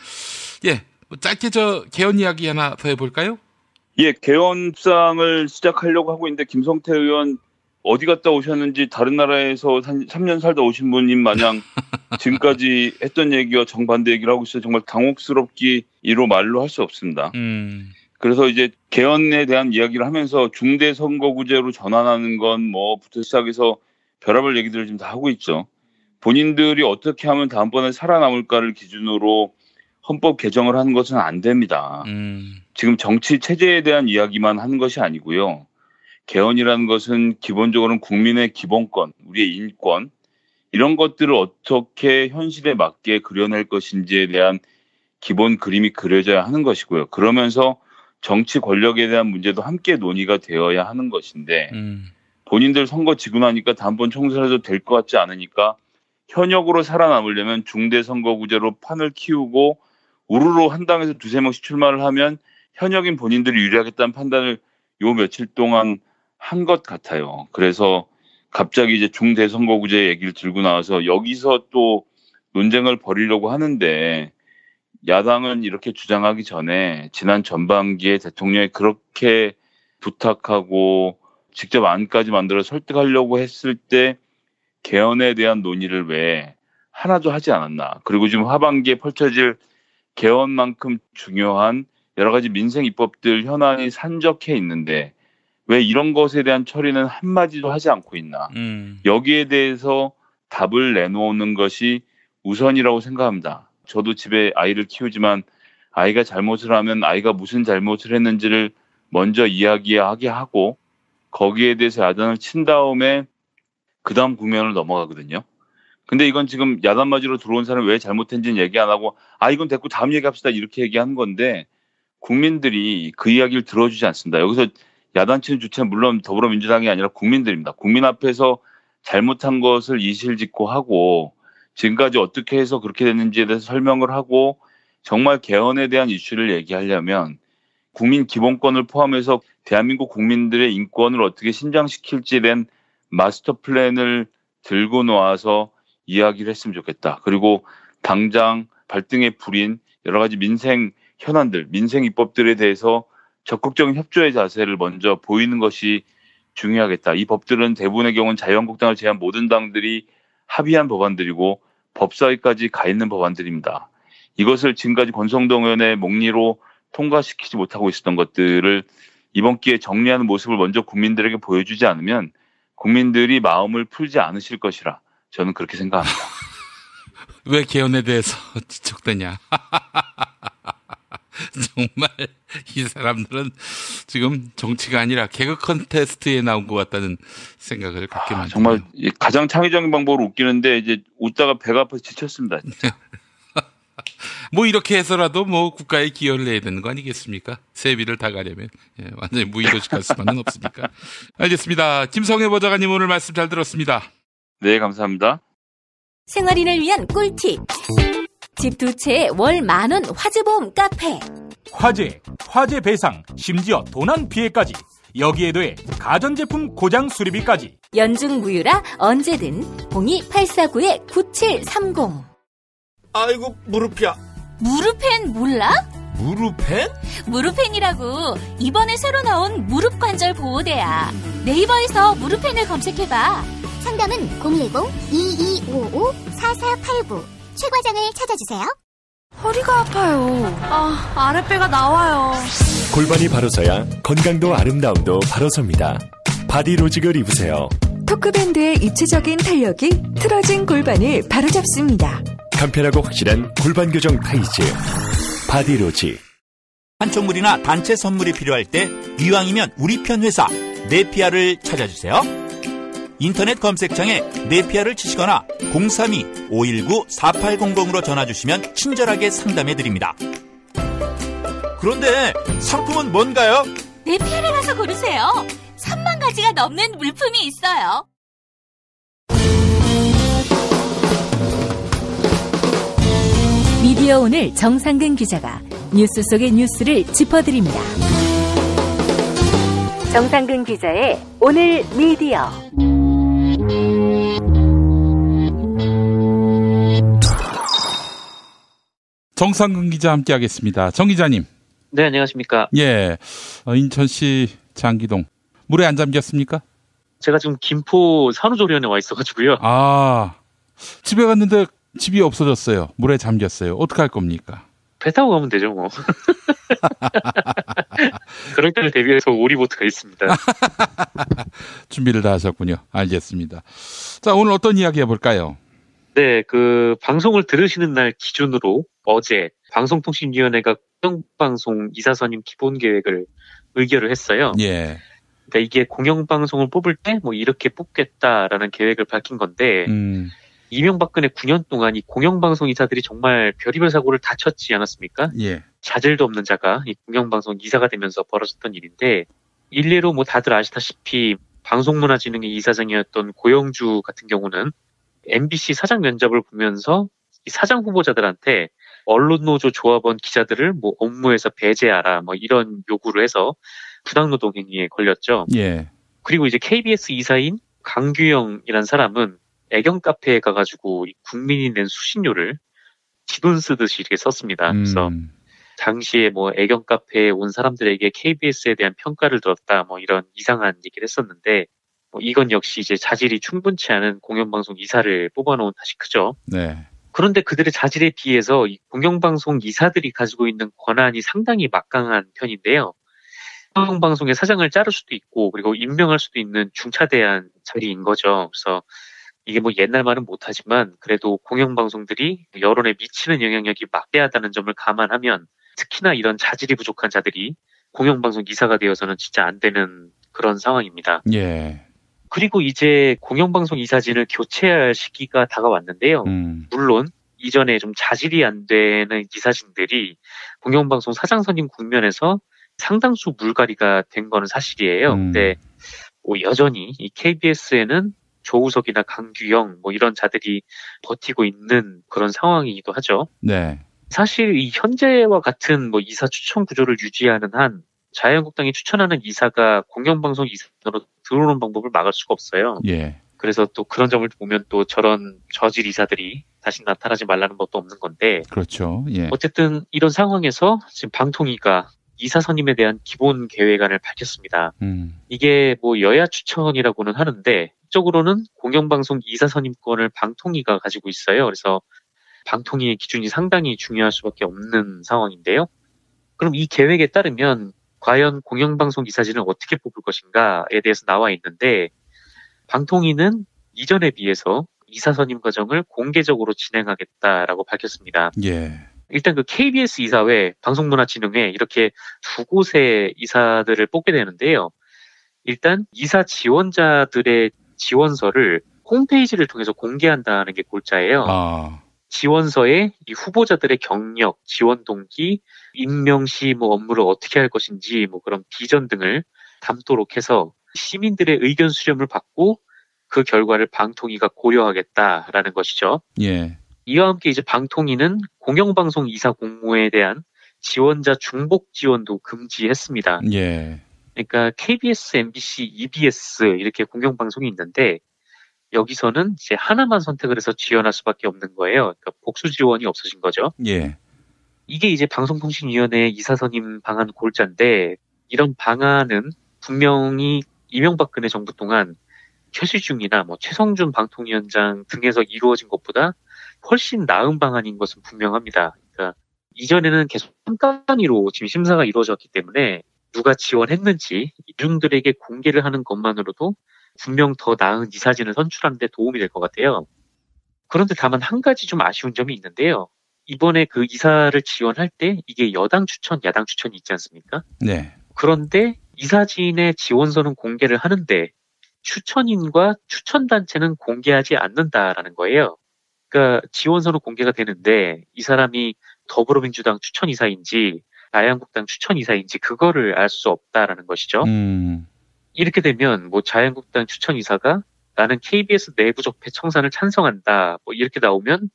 예, 짧게 개헌 이야기 하나 더 해볼까요? 예, 개헌상을 시작하려고 하고 있는데 김성태 의원 어디 갔다 오셨는지 다른 나라에서 한 3년 살다 오신 분님 마냥 지금까지 했던 얘기와 정반대 얘기를 하고 있어서 정말 당혹스럽기로 말로 할 수 없습니다. 그래서 이제 개헌에 대한 이야기를 하면서 중대선거구제로 전환하는 건 뭐부터 시작해서 별의별 얘기들을 지금 다 하고 있죠. 본인들이 어떻게 하면 다음번에 살아남을까를 기준으로 헌법 개정을 하는 것은 안 됩니다. 지금 정치 체제에 대한 이야기만 하는 것이 아니고요. 개헌이라는 것은 기본적으로는 국민의 기본권, 우리의 인권 이런 것들을 어떻게 현실에 맞게 그려낼 것인지에 대한 기본 그림이 그려져야 하는 것이고요. 그러면서 정치 권력에 대한 문제도 함께 논의가 되어야 하는 것인데 본인들 선거 지고 나니까 다음번 총선에도 될 것 같지 않으니까 현역으로 살아남으려면 중대선거구제로 판을 키우고 우르르 한 당에서 두세 명씩 출마를 하면 현역인 본인들이 유리하겠다는 판단을 요 며칠 동안 한 것 같아요. 그래서 갑자기 이제 중대선거구제 얘기를 들고 나와서 여기서 또 논쟁을 벌이려고 하는데 야당은 이렇게 주장하기 전에 지난 전반기에 대통령이 그렇게 부탁하고 직접 안까지 만들어 설득하려고 했을 때 개헌에 대한 논의를 왜 하나도 하지 않았나. 그리고 지금 하반기에 펼쳐질 개헌만큼 중요한 여러 가지 민생 입법들 현안이 산적해 있는데 왜 이런 것에 대한 처리는 한마디도 하지 않고 있나. 여기에 대해서 답을 내놓는 것이 우선이라고 생각합니다. 저도 집에 아이를 키우지만 아이가 잘못을 하면 아이가 무슨 잘못을 했는지를 먼저 이야기하게 하고 거기에 대해서 야단을 친 다음에 그 다음 국면을 넘어가거든요. 근데 이건 지금 야단 맞으러 들어온 사람이 왜 잘못했는지는 얘기 안 하고 이건 됐고 다음 얘기합시다 이렇게 얘기하는 건데 국민들이 그 이야기를 들어주지 않습니다. 여기서 야단치는 주체는 물론 더불어민주당이 아니라 국민들입니다. 국민 앞에서 잘못한 것을 이실직고 하고 지금까지 어떻게 해서 그렇게 됐는지에 대해서 설명을 하고 정말 개헌에 대한 이슈를 얘기하려면 국민 기본권을 포함해서 대한민국 국민들의 인권을 어떻게 신장시킬지에 대한 마스터 플랜을 들고 나와서 이야기를 했으면 좋겠다. 그리고 당장 발등에 불인 여러 가지 민생 현안들, 민생 입법들에 대해서 적극적인 협조의 자세를 먼저 보이는 것이 중요하겠다. 이 법들은 대부분의 경우는 자유한국당을 제외한 모든 당들이 합의한 법안들이고 법사위까지 가 있는 법안들입니다. 이것을 지금까지 권성동 의원의 목리로 통과시키지 못하고 있었던 것들을 이번 기회에 정리하는 모습을 먼저 국민들에게 보여주지 않으면 국민들이 마음을 풀지 않으실 것이라 저는 그렇게 생각합니다. 왜 개헌에 대해서 지적되냐. 정말 이 사람들은 지금 정치가 아니라 개그 콘테스트에 나온 것 같다는 생각을 갖게 만듭니다. 정말 가장 창의적인 방법으로 웃기는데 이제 웃다가 배가 아파서 지쳤습니다. 진짜. 뭐 이렇게 해서라도 뭐 국가에 기여를 해야 되는 거 아니겠습니까? 세비를 다 가려면 완전히 무의도식할 수만은 없으니까. 알겠습니다. 김성애 보좌관님 오늘 말씀 잘 들었습니다. 네, 감사합니다. 생활인을 위한 꿀팁. 집 두 채에 월 10,000원 화재보험 카페. 화재 배상, 심지어 도난 피해까지. 여기에 더해 가전제품 고장 수리비까지. 연중 무휴라 언제든 02849-9730. 아이고 무릎이야. 무릎펜 몰라? 무릎펜? 무릎펜이라고 이번에 새로 나온 무릎 관절 보호대야. 네이버에서 무릎펜을 검색해봐. 상담은 010-2255-4489. 최 과장을 찾아주세요. 허리가 아파요. 아랫배가 나와요. 골반이 바로 서야 건강도 아름다움도 바로 섭니다. 바디로직을 입으세요. 토크밴드의 입체적인 탄력이 틀어진 골반을 바로잡습니다. 간편하고 확실한 골반 교정 타이즈 바디로직. 한총물이나 단체 선물이 필요할 때 이왕이면 우리 편 회사 네피아를 찾아주세요. 인터넷 검색창에 네피아를 치시거나 032-519-4800으로 전화주시면 친절하게 상담해드립니다. 그런데 상품은 뭔가요? 네피아를 가서 고르세요. 3만 가지가 넘는 물품이 있어요. 미디어 오늘 정상근 기자가 뉴스 속의 뉴스를 짚어드립니다. 정상근 기자의 오늘 미디어. 정상근 기자 함께하겠습니다. 정 기자님. 네, 안녕하십니까. 예, 인천시 장기동 물에 안 잠겼습니까? 제가 지금 김포 산후조리원에 와 있어가지고요. 집에 갔는데 집이 없어졌어요. 물에 잠겼어요. 어떡할 겁니까? 배 타고 가면 되죠, 뭐. 그럴 때를 대비해서 오리보트가 있습니다. 준비를 다 하셨군요. 알겠습니다. 자, 오늘 어떤 이야기 해볼까요? 네, 방송을 들으시는 날 기준으로 어제 방송통신위원회가 공영방송 이사선임 기본계획을 의결을 했어요. 예. 그러니까 이게 공영방송을 뽑을 때 뭐 이렇게 뽑겠다라는 계획을 밝힌 건데 이명박근혜 9년 동안 이 공영방송 이사들이 정말 별의별 사고를 다 쳤지 않았습니까? 예. 자질도 없는 자가 이 공영방송 이사가 되면서 벌어졌던 일인데 일례로 뭐 다들 아시다시피 방송문화진흥회 이사장이었던 고영주 같은 경우는 MBC 사장 면접을 보면서 이 사장 후보자들한테 언론노조 조합원 기자들을 뭐 업무에서 배제하라 뭐 이런 요구를 해서 부당노동 행위에 걸렸죠. 예. 그리고 이제 KBS 이사인 강규영이란 사람은 애경 카페에 가가지고 이 국민이 낸 수신료를 지돈 쓰듯이 이렇게 썼습니다. 그래서 당시에 뭐 애경 카페에 온 사람들에게 KBS에 대한 평가를 들었다 뭐 이런 이상한 얘기를 했었는데 뭐 이건 역시 이제 자질이 충분치 않은 공영방송 이사를 뽑아놓은 탓이 크죠. 네. 그런데 그들의 자질에 비해서 이 공영방송 이사들이 가지고 있는 권한이 상당히 막강한 편인데요. 공영방송의 사장을 자를 수도 있고 그리고 임명할 수도 있는 중차대한 자리인 거죠. 그래서 이게 뭐 옛날 말은 못하지만 그래도 공영방송들이 여론에 미치는 영향력이 막대하다는 점을 감안하면 특히나 이런 자질이 부족한 자들이 공영방송 이사가 되어서는 진짜 안 되는 그런 상황입니다. 예. 그리고 이제 공영방송 이사진을 교체해야 할 시기가 다가왔는데요. 물론 이전에 좀 자질이 안 되는 이사진들이 공영방송 사장 선임 국면에서 상당수 물갈이가 된 거는 사실이에요. 근데 뭐 여전히 이 KBS에는 조우석이나 강규영 뭐 이런 자들이 버티고 있는 그런 상황이기도 하죠. 네. 사실 이 현재와 같은 뭐 이사 추천 구조를 유지하는 한 자유한국당이 추천하는 이사가 공영방송 이사로 들어오는 방법을 막을 수가 없어요. 예. 그래서 또 그런 점을 보면 또 저런 저질 이사들이 다시 나타나지 말라는 법도 없는 건데. 그렇죠. 예. 어쨌든 이런 상황에서 지금 방통위가 이사 선임에 대한 기본 계획안을 밝혔습니다. 이게 뭐 여야 추천이라고는 하는데 쪽으로는 공영방송 이사 선임권을 방통위가 가지고 있어요. 그래서 방통위의 기준이 상당히 중요할 수밖에 없는 상황인데요. 그럼 이 계획에 따르면 과연 공영방송 이사진을 어떻게 뽑을 것인가에 대해서 나와 있는데 방통위는 이전에 비해서 이사 선임 과정을 공개적으로 진행하겠다라고 밝혔습니다. 예. 일단 그 KBS 이사회, 방송문화진흥회 이렇게 두 곳의 이사들을 뽑게 되는데요. 일단 이사 지원자들의 지원서를 홈페이지를 통해서 공개한다는 게 골자예요. 지원서에 이 후보자들의 경력, 지원 동기, 임명 시 뭐 업무를 어떻게 할 것인지 뭐 그런 비전 등을 담도록 해서 시민들의 의견 수렴을 받고 그 결과를 방통위가 고려하겠다라는 것이죠. 예. 이와 함께 이제 방통위는 공영방송 이사 공모에 대한 지원자 중복 지원도 금지했습니다. 예. 그러니까 KBS, MBC, EBS 이렇게 공영방송이 있는데 여기서는 이제 하나만 선택을 해서 지원할 수밖에 없는 거예요. 그러니까 복수 지원이 없어진 거죠. 예. 이게 이제 방송통신위원회 이사 선임 방안 골자인데 이런 방안은 분명히 이명박근혜 정부 동안 최수중이나 뭐 최성준 방통위원장 등에서 이루어진 것보다 훨씬 나은 방안인 것은 분명합니다. 그러니까 이전에는 계속 깜깜이로 지금 심사가 이루어졌기 때문에 누가 지원했는지 이중들에게 공개를 하는 것만으로도 분명 더 나은 이사진을 선출하는 데 도움이 될 것 같아요. 그런데 다만 한 가지 좀 아쉬운 점이 있는데요. 이번에 그 이사를 지원할 때 이게 여당 추천, 야당 추천이 있지 않습니까? 네. 그런데 이사진의 지원서는 공개를 하는데 추천인과 추천단체는 공개하지 않는다라는 거예요. 그러니까 지원서는 공개가 되는데 이 사람이 더불어민주당 추천이사인지 자유한국당 추천이사인지 그거를 알 수 없다라는 것이죠. 이렇게 되면 뭐 자유한국당 추천이사가 나는 KBS 내부 적폐 청산을 찬성한다 뭐 이렇게 나오면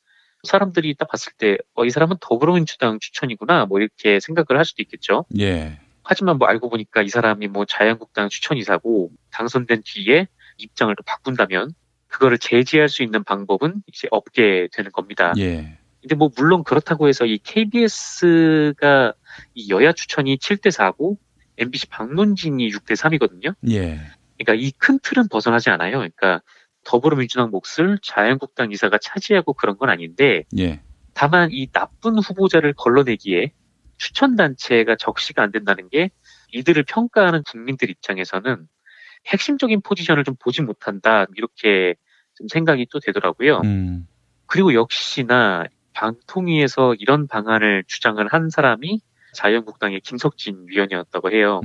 사람들이 딱 봤을 때 이 사람은 더불어민주당 추천이구나 뭐 이렇게 생각을 할 수도 있겠죠. 예. 하지만 뭐 알고 보니까 이 사람이 뭐 자유한국당 추천이사고 당선된 뒤에 입장을 또 바꾼다면 그거를 제지할 수 있는 방법은 이제 없게 되는 겁니다. 예. 근데 뭐 물론 그렇다고 해서 이 KBS가 이 여야 추천이 7대4고 MBC 박문진이 6대3이거든요. 예. 그러니까 이 큰 틀은 벗어나지 않아요. 그러니까 더불어민주당 몫을 자유한국당 이사가 차지하고 그런 건 아닌데 예. 다만 이 나쁜 후보자를 걸러내기에 추천단체가 적시가 안 된다는 게 이들을 평가하는 국민들 입장에서는 핵심적인 포지션을 좀 보지 못한다 이렇게 좀 생각이 또 되더라고요. 그리고 역시나 방통위에서 이런 방안을 주장을 한 사람이 자유한국당의 김석진 위원이었다고 해요.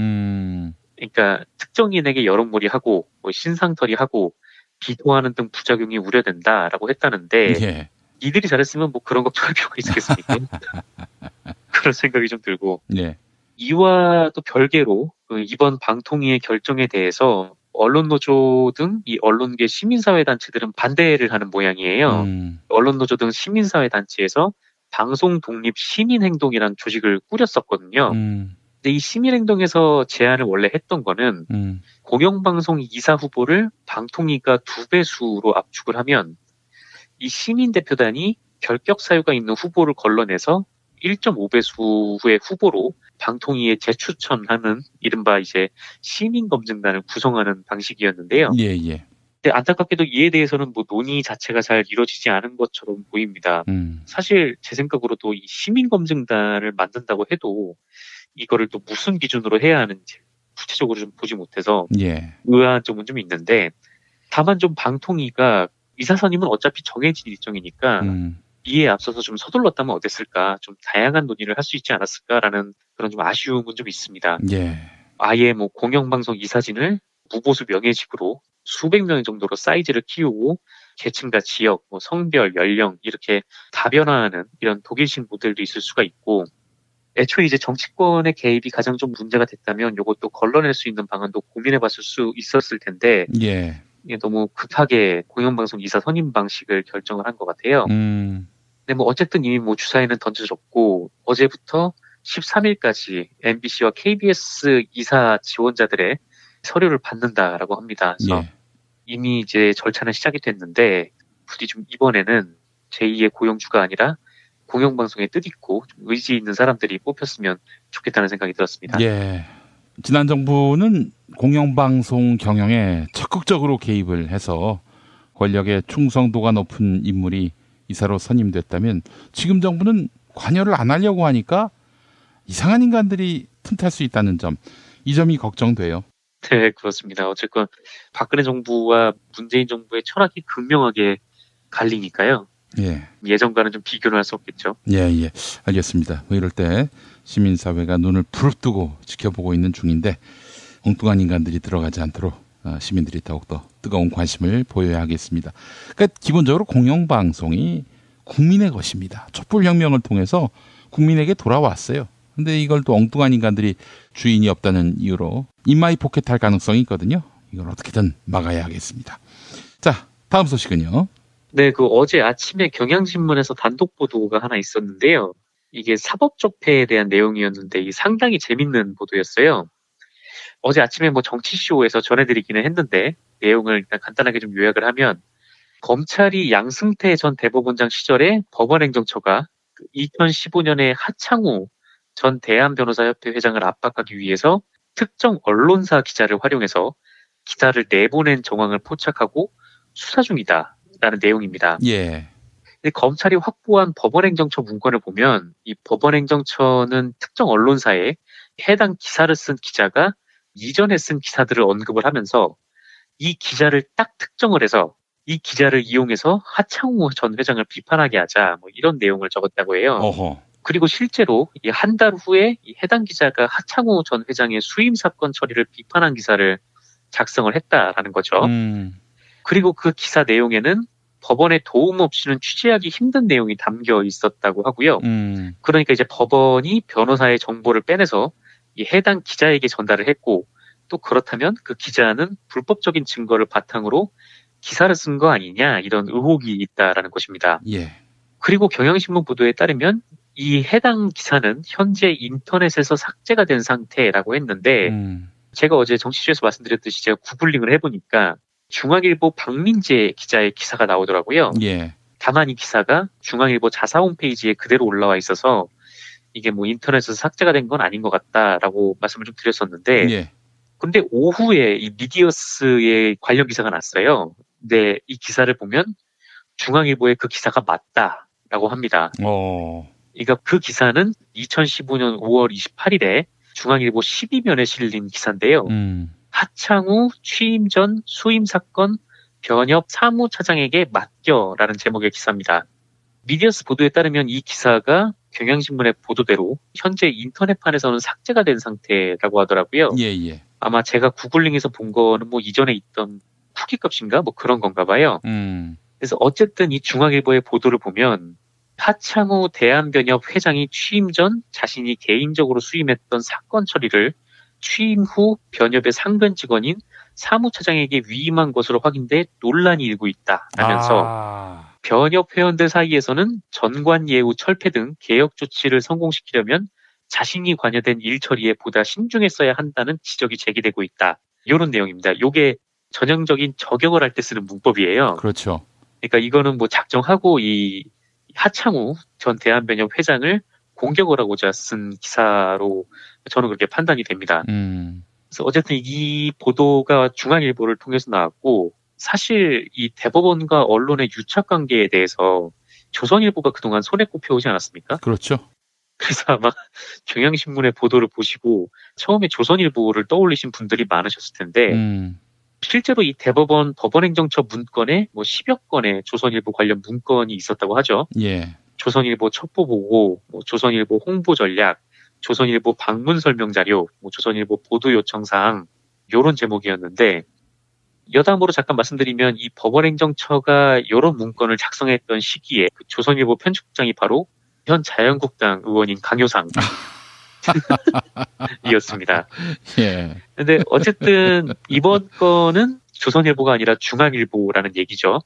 그러니까 특정인에게 여론몰이하고 뭐 신상털이하고 비호하는 등 부작용이 우려된다라고 했다는데 예. 이들이 잘했으면 뭐 그런 걱정할 필요가 있겠습니까? 그런 생각이 좀 들고 예. 이와 또 별개로 이번 방통위의 결정에 대해서 언론노조 등 이 언론계 시민사회단체들은 반대를 하는 모양이에요. 언론노조 등 시민사회단체에서 방송독립시민행동이라는 조직을 꾸렸었거든요. 근데 이 시민행동에서 제안을 원래 했던 거는 공영방송 이사 후보를 방통위가 2배수로 압축을 하면 이 시민대표단이 결격 사유가 있는 후보를 걸러내서 1.5배수의 후보로 방통위에 재추천하는 이른바 이제 시민검증단을 구성하는 방식이었는데요. 예, 예. 근데 안타깝게도 이에 대해서는 뭐 논의 자체가 잘 이루어지지 않은 것처럼 보입니다. 사실 제 생각으로도 이 시민검증단을 만든다고 해도 이거를 또 무슨 기준으로 해야 하는지 구체적으로 좀 보지 못해서 예. 의아한 점은 좀 있는데 다만 좀 방통위가 이사선임은 어차피 정해진 일정이니까 이에 앞서서 좀 서둘렀다면 어땠을까, 좀 다양한 논의를 할 수 있지 않았을까라는 그런 좀 아쉬움은 좀 있습니다. 예. 아예 뭐 공영방송 이사진을 무보수 명예직으로 수백 명 정도로 사이즈를 키우고 계층과 지역, 뭐 성별, 연령 이렇게 다변화하는 이런 독일식 모델도 있을 수가 있고, 애초에 이제 정치권의 개입이 가장 좀 문제가 됐다면 이것도 걸러낼 수 있는 방안도 고민해봤을 수 있었을 텐데 예. 너무 급하게 공영방송 이사 선임 방식을 결정을 한 것 같아요. 근데 뭐 어쨌든 이미 뭐 주사위는 던져졌고 어제부터 13일까지 MBC와 KBS 이사 지원자들의 서류를 받는다라고 합니다. 그래서 예. 이미 이제 절차는 시작이 됐는데 부디 좀 이번에는 제2의 고용주가 아니라 공영방송에 뜻있고 좀 의지 있는 사람들이 뽑혔으면 좋겠다는 생각이 들었습니다. 예. 지난 정부는 공영방송 경영에 적극적으로 개입을 해서 권력의 충성도가 높은 인물이 이사로 선임됐다면 지금 정부는 관여를 안 하려고 하니까 이상한 인간들이 틈탈 수 있다는 점, 이 점이 걱정돼요. 네, 그렇습니다. 어쨌건 박근혜 정부와 문재인 정부의 철학이 극명하게 갈리니까요. 예. 예전과는 좀 비교를 할 수 없겠죠. 예, 예. 알겠습니다. 뭐 이럴 때 시민사회가 눈을 부릅뜨고 지켜보고 있는 중인데 엉뚱한 인간들이 들어가지 않도록 시민들이 더욱더 뜨거운 관심을 보여야 하겠습니다. 그러니까 기본적으로 공영방송이 국민의 것입니다. 촛불혁명을 통해서 국민에게 돌아왔어요. 근데 이걸 또 엉뚱한 인간들이 주인이 없다는 이유로 인마이 포켓할 가능성이 있거든요. 이걸 어떻게든 막아야 하겠습니다. 자, 다음 소식은요. 네, 어제 아침에 경향신문에서 단독 보도가 하나 있었는데요. 이게 사법적폐에 대한 내용이었는데 이 상당히 재밌는 보도였어요. 어제 아침에 뭐 정치쇼에서 전해드리기는 했는데 내용을 일단 간단하게 좀 요약을 하면 검찰이 양승태 전 대법원장 시절에 법원행정처가 2015년에 하창우 전 대한변호사협회 회장을 압박하기 위해서 특정 언론사 기자를 활용해서 기사를 내보낸 정황을 포착하고 수사 중이다라는 내용입니다. 예. 근데 검찰이 확보한 법원행정처 문건을 보면 이 법원행정처는 특정 언론사에 해당 기사를 쓴 기자가 이전에 쓴 기사들을 언급을 하면서 이 기자를 딱 특정을 해서 이 기자를 이용해서 하창우 전 회장을 비판하게 하자, 뭐 이런 내용을 적었다고 해요. 어허. 그리고 실제로 한 달 후에 이 해당 기자가 하창우 전 회장의 수임 사건 처리를 비판한 기사를 작성을 했다라는 거죠. 그리고 그 기사 내용에는 법원의 도움 없이는 취재하기 힘든 내용이 담겨 있었다고 하고요. 그러니까 이제 법원이 변호사의 정보를 빼내서 이 해당 기자에게 전달을 했고, 또 그렇다면 그 기자는 불법적인 증거를 바탕으로 기사를 쓴 거 아니냐, 이런 의혹이 있다라는 것입니다. 예. 그리고 경향신문 보도에 따르면 이 해당 기사는 현재 인터넷에서 삭제가 된 상태라고 했는데 제가 어제 정치쇼에서 말씀드렸듯이 제가 구글링을 해보니까 중앙일보 박민재 기자의 기사가 나오더라고요. 예. 다만 이 기사가 중앙일보 자사 홈페이지에 그대로 올라와 있어서 이게 뭐 인터넷에서 삭제가 된 건 아닌 것 같다라고 말씀을 좀 드렸었는데 예. 근데 오후에 이 미디어스의 관련 기사가 났어요. 근데 이 기사를 보면 중앙일보에 그 기사가 맞다라고 합니다. 그러니까 그 기사는 2015년 5월 28일에 중앙일보 12면에 실린 기사인데요. 하창우 취임 전 수임 사건 변협 사무차장에게 맡겨라는 제목의 기사입니다. 미디어스 보도에 따르면 이 기사가 경향신문의 보도대로 현재 인터넷판에서는 삭제가 된 상태라고 하더라고요. 예. 아마 제가 구글링에서 본 거는 뭐 이전에 있던 쿠키값인가 뭐 그런 건가 봐요. 그래서 어쨌든 이 중앙일보의 보도를 보면 하창우 대한변협 회장이 취임 전 자신이 개인적으로 수임했던 사건 처리를 취임 후 변협의 상변 직원인 사무차장에게 위임한 것으로 확인돼 논란이 일고 있다라면서 변협 회원들 사이에서는 전관 예우 철폐 등 개혁 조치를 성공시키려면 자신이 관여된 일 처리에 보다 신중했어야 한다는 지적이 제기되고 있다. 이런 내용입니다. 이게 전형적인 저격을 할 때 쓰는 문법이에요. 그렇죠. 그러니까 이거는 뭐 작정하고 이 하창우 전 대한변협 회장을 공격을 하고자 쓴 기사로 저는 그렇게 판단이 됩니다. 그래서 어쨌든 이 보도가 중앙일보를 통해서 나왔고 사실 이 대법원과 언론의 유착 관계에 대해서 조선일보가 그동안 손에 꼽혀오지 않았습니까? 그렇죠. 그래서 아마 경향신문의 보도를 보시고 처음에 조선일보를 떠올리신 분들이 많으셨을 텐데 실제로 이 대법원 법원행정처 문건에 뭐 10여 건의 조선일보 관련 문건이 있었다고 하죠. 예. 조선일보 첩보보고, 뭐 조선일보 홍보전략, 조선일보 방문 설명자료, 뭐 조선일보 보도 요청사항 이런 제목이었는데 여담으로 잠깐 말씀드리면 이 법원행정처가 이런 문건을 작성했던 시기에 그 조선일보 편집국장이 바로 현 자유한국당 의원인 강효상 이었습니다. 예. 근데 어쨌든 이번 건은 조선일보가 아니라 중앙일보라는 얘기죠.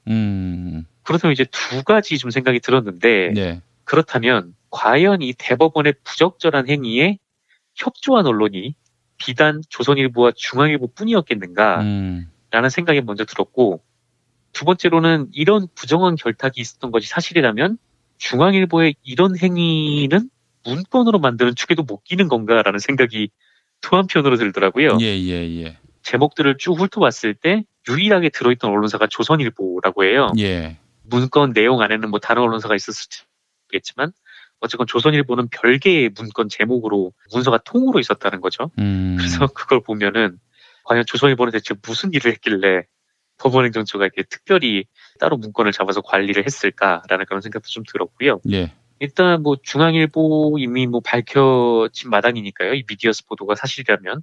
그렇다면 이제 두 가지 좀 생각이 들었는데 예. 그렇다면 과연 이 대법원의 부적절한 행위에 협조한 언론이 비단 조선일보와 중앙일보뿐이었겠는가 라는 생각이 먼저 들었고 두 번째로는 이런 부정한 결탁이 있었던 것이 사실이라면 중앙일보의 이런 행위는 문건으로 만드는 축에도 못 끼는 건가라는 생각이 또 한편으로 들더라고요. 예. 제목들을 쭉 훑어봤을 때 유일하게 들어있던 언론사가 조선일보라고 해요. 예. 문건 내용 안에는 뭐 다른 언론사가 있었겠지만 어쨌건 조선일보는 별개의 문건 제목으로 문서가 통으로 있었다는 거죠. 그래서 그걸 보면은 과연 조선일보는 대체 무슨 일을 했길래 법원행정처가 이렇게 특별히 따로 문건을 잡아서 관리를 했을까라는 그런 생각도 좀 들었고요. 예. 일단 뭐 중앙일보 이미 뭐 밝혀진 마당이니까요. 이 미디어스 보도가 사실이라면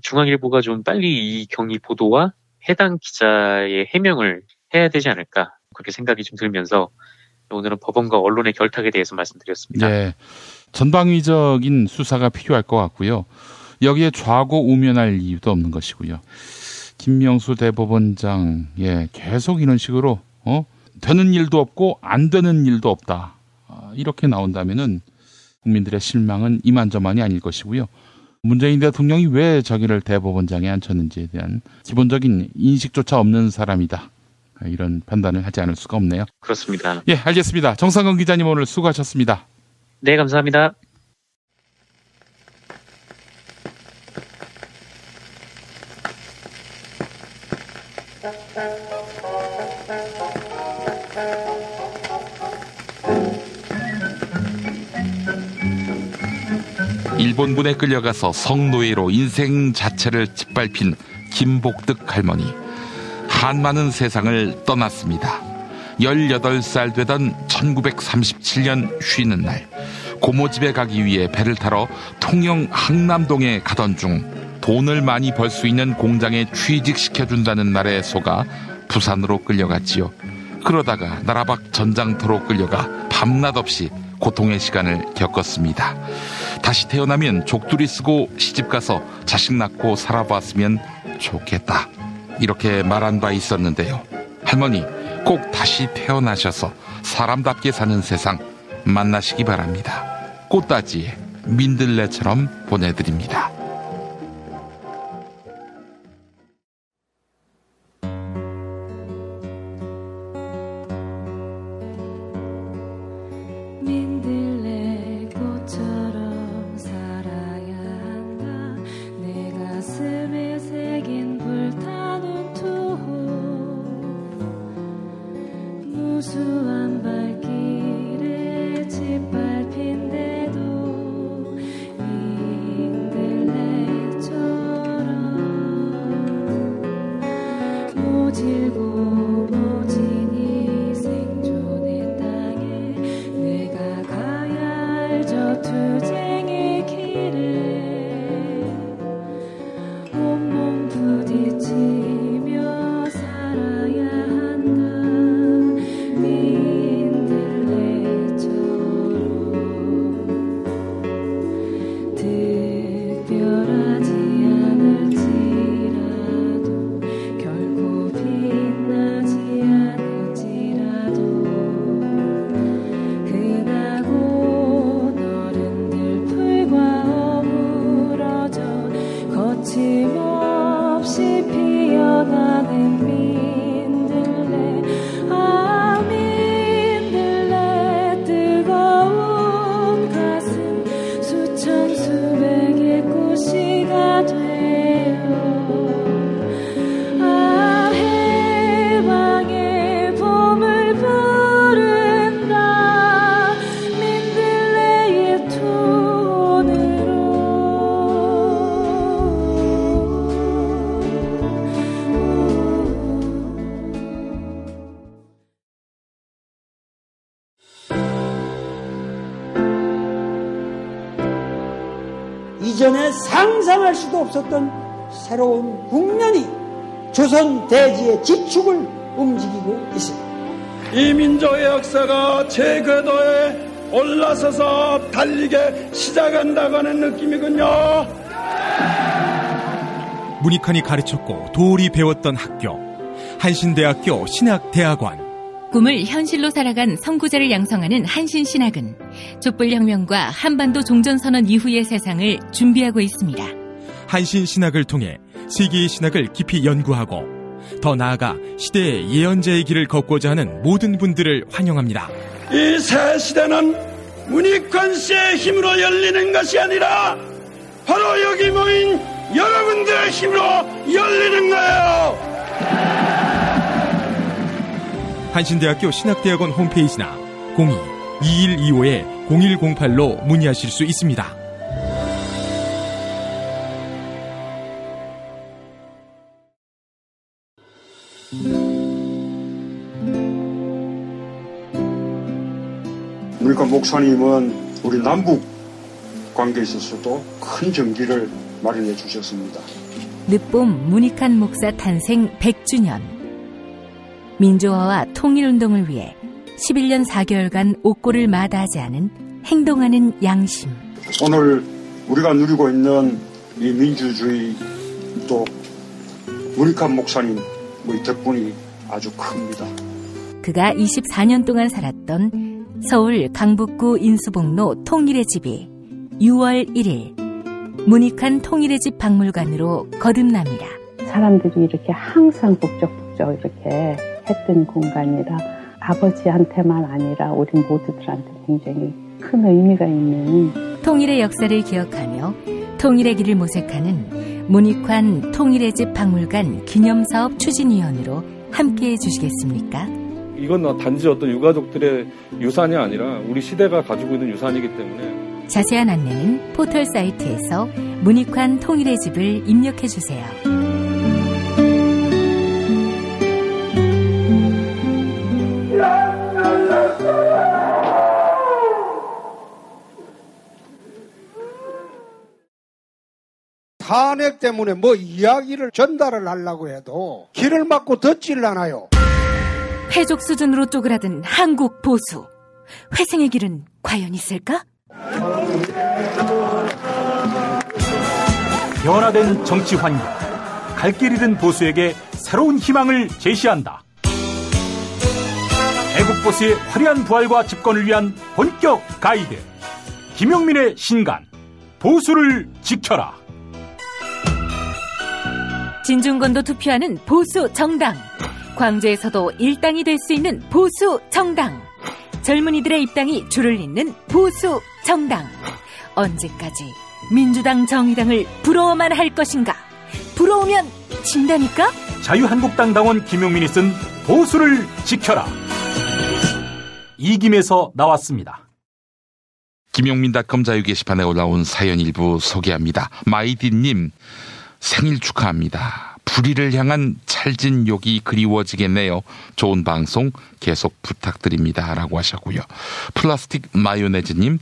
중앙일보가 좀 빨리 이 경위 보도와 해당 기자의 해명을 해야 되지 않을까 그렇게 생각이 좀 들면서 오늘은 법원과 언론의 결탁에 대해서 말씀드렸습니다. 예. 전방위적인 수사가 필요할 것 같고요. 여기에 좌고우면할 이유도 없는 것이고요. 김명수 대법원장 계속 이런 식으로 되는 일도 없고 안 되는 일도 없다. 이렇게 나온다면은 국민들의 실망은 이만저만이 아닐 것이고요. 문재인 대통령이 왜 자기를 대법원장에 앉혔는지에 대한 기본적인 인식조차 없는 사람이다. 이런 판단을 하지 않을 수가 없네요. 그렇습니다. 예, 알겠습니다. 정상근 기자님 오늘 수고하셨습니다. 네, 감사합니다. 일본군에 끌려가서 성노예로 인생 자체를 짓밟힌 김복득 할머니. 한많은 세상을 떠났습니다. 18살 되던 1937년 쉬는 날 고모집에 가기 위해 배를 타러 통영 항남동에 가던 중 돈을 많이 벌 수 있는 공장에 취직시켜준다는 날에 속아 부산으로 끌려갔지요. 그러다가 나라박 전장터로 끌려가 밤낮 없이 고통의 시간을 겪었습니다. 다시 태어나면 족두리 쓰고 시집가서 자식 낳고 살아봤으면 좋겠다. 이렇게 말한 바 있었는데요. 할머니 꼭 다시 태어나셔서 사람답게 사는 세상 만나시기 바랍니다. 꽃다지에 민들레처럼 보내드립니다. 이전에 상상할 수도 없었던 새로운 국면이 조선 대지의 지축을 움직이고 있습니다. 이 민족의 역사가 제 궤도에 올라서서 달리게 시작한다고 하는 느낌이군요. 문익환이 가르쳤고 도울이 배웠던 학교, 한신대학교 신학대학원. 꿈을 현실로 살아간 선구자를 양성하는 한신신학은 촛불혁명과 한반도 종전선언 이후의 세상을 준비하고 있습니다. 한신신학을 통해 세계의 신학을 깊이 연구하고 더 나아가 시대의 예언자의 길을 걷고자 하는 모든 분들을 환영합니다. 이 새 시대는 문익환 씨의 힘으로 열리는 것이 아니라 바로 여기 모인 여러분들의 힘으로 열리는 거예요. 한신대학교 신학대학원 홈페이지나 02-2125-0108로 문의하실 수 있습니다. 문익환 목사님은 우리 남북 관계에 있어서도 큰 정기를 마련해 주셨습니다. 늦봄 문익환 목사 탄생 100주년. 민주화와 통일운동을 위해 11년 4개월간 옥고를 마다하지 않은 행동하는 양심. 오늘 우리가 누리고 있는 이 민주주의 또 문익환 목사님 덕분이 아주 큽니다. 그가 24년 동안 살았던 서울 강북구 인수봉로 통일의 집이 6월 1일 문익환 통일의 집 박물관으로 거듭납니다. 사람들이 이렇게 항상 북적북적 이렇게 했던 공간이라 아버지한테만 아니라 우리 모두들한테 굉장히 큰 의미가 있는 통일의 역사를 기억하며 통일의 길을 모색하는 문익환 통일의 집 박물관 기념사업 추진위원으로 함께해 주시겠습니까? 이건 단지 어떤 유가족들의 유산이 아니라 우리 시대가 가지고 있는 유산이기 때문에 자세한 안내는 포털 사이트에서 문익환 통일의 집을 입력해 주세요. 탄핵 때문에 뭐 이야기를 전달을 하려고 해도 길을 막고 듣질 않아요. 패족 수준으로 쪼그라든 한국 보수. 회생의 길은 과연 있을까? 변화된 정치 환경, 갈 길 잃은 보수에게 새로운 희망을 제시한다. 애국 보수의 화려한 부활과 집권을 위한 본격 가이드, 김용민의 신간, 보수를 지켜라. 진중권도 투표하는 보수 정당. 광주에서도 일당이 될 수 있는 보수 정당. 젊은이들의 입당이 줄을 잇는 보수 정당. 언제까지 민주당 정의당을 부러워만 할 것인가? 부러우면 진다니까? 자유한국당 당원 김용민이 쓴 보수를 지켜라. 이김에서 나왔습니다. 김용민닷컴 자유 게시판에 올라온 사연 일부 소개합니다. 마이디님, 생일 축하합니다. 불의를 향한 찰진 욕이 그리워지겠네요. 좋은 방송 계속 부탁드립니다. 라고 하셨고요. 플라스틱 마요네즈님,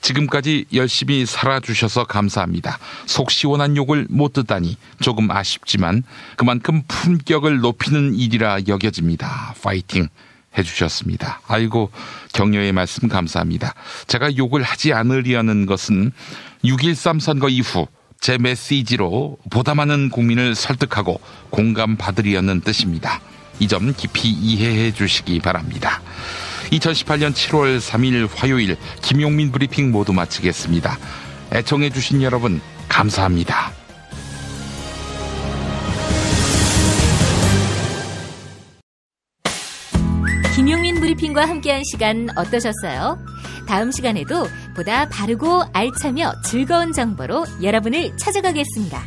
지금까지 열심히 살아주셔서 감사합니다. 속 시원한 욕을 못 듣다니 조금 아쉽지만 그만큼 품격을 높이는 일이라 여겨집니다. 파이팅 해주셨습니다. 아이고, 격려의 말씀 감사합니다. 제가 욕을 하지 않으려는 것은 6.13 선거 이후 제 메시지로 보다 많은 국민을 설득하고 공감받으려는 뜻입니다. 이 점 깊이 이해해 주시기 바랍니다. 2018년 7월 3일 화요일 김용민 브리핑 모두 마치겠습니다. 애청해 주신 여러분 감사합니다. 김용민 브리핑과 함께한 시간 어떠셨어요? 다음 시간에도 보다 바르고 알차며 즐거운 정보로 여러분을 찾아가겠습니다.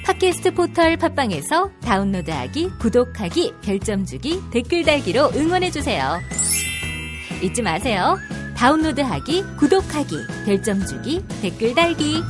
팟캐스트 포털 팟빵에서 다운로드하기, 구독하기, 별점 주기, 댓글 달기로 응원해주세요. 잊지 마세요. 다운로드하기, 구독하기, 별점 주기, 댓글 달기.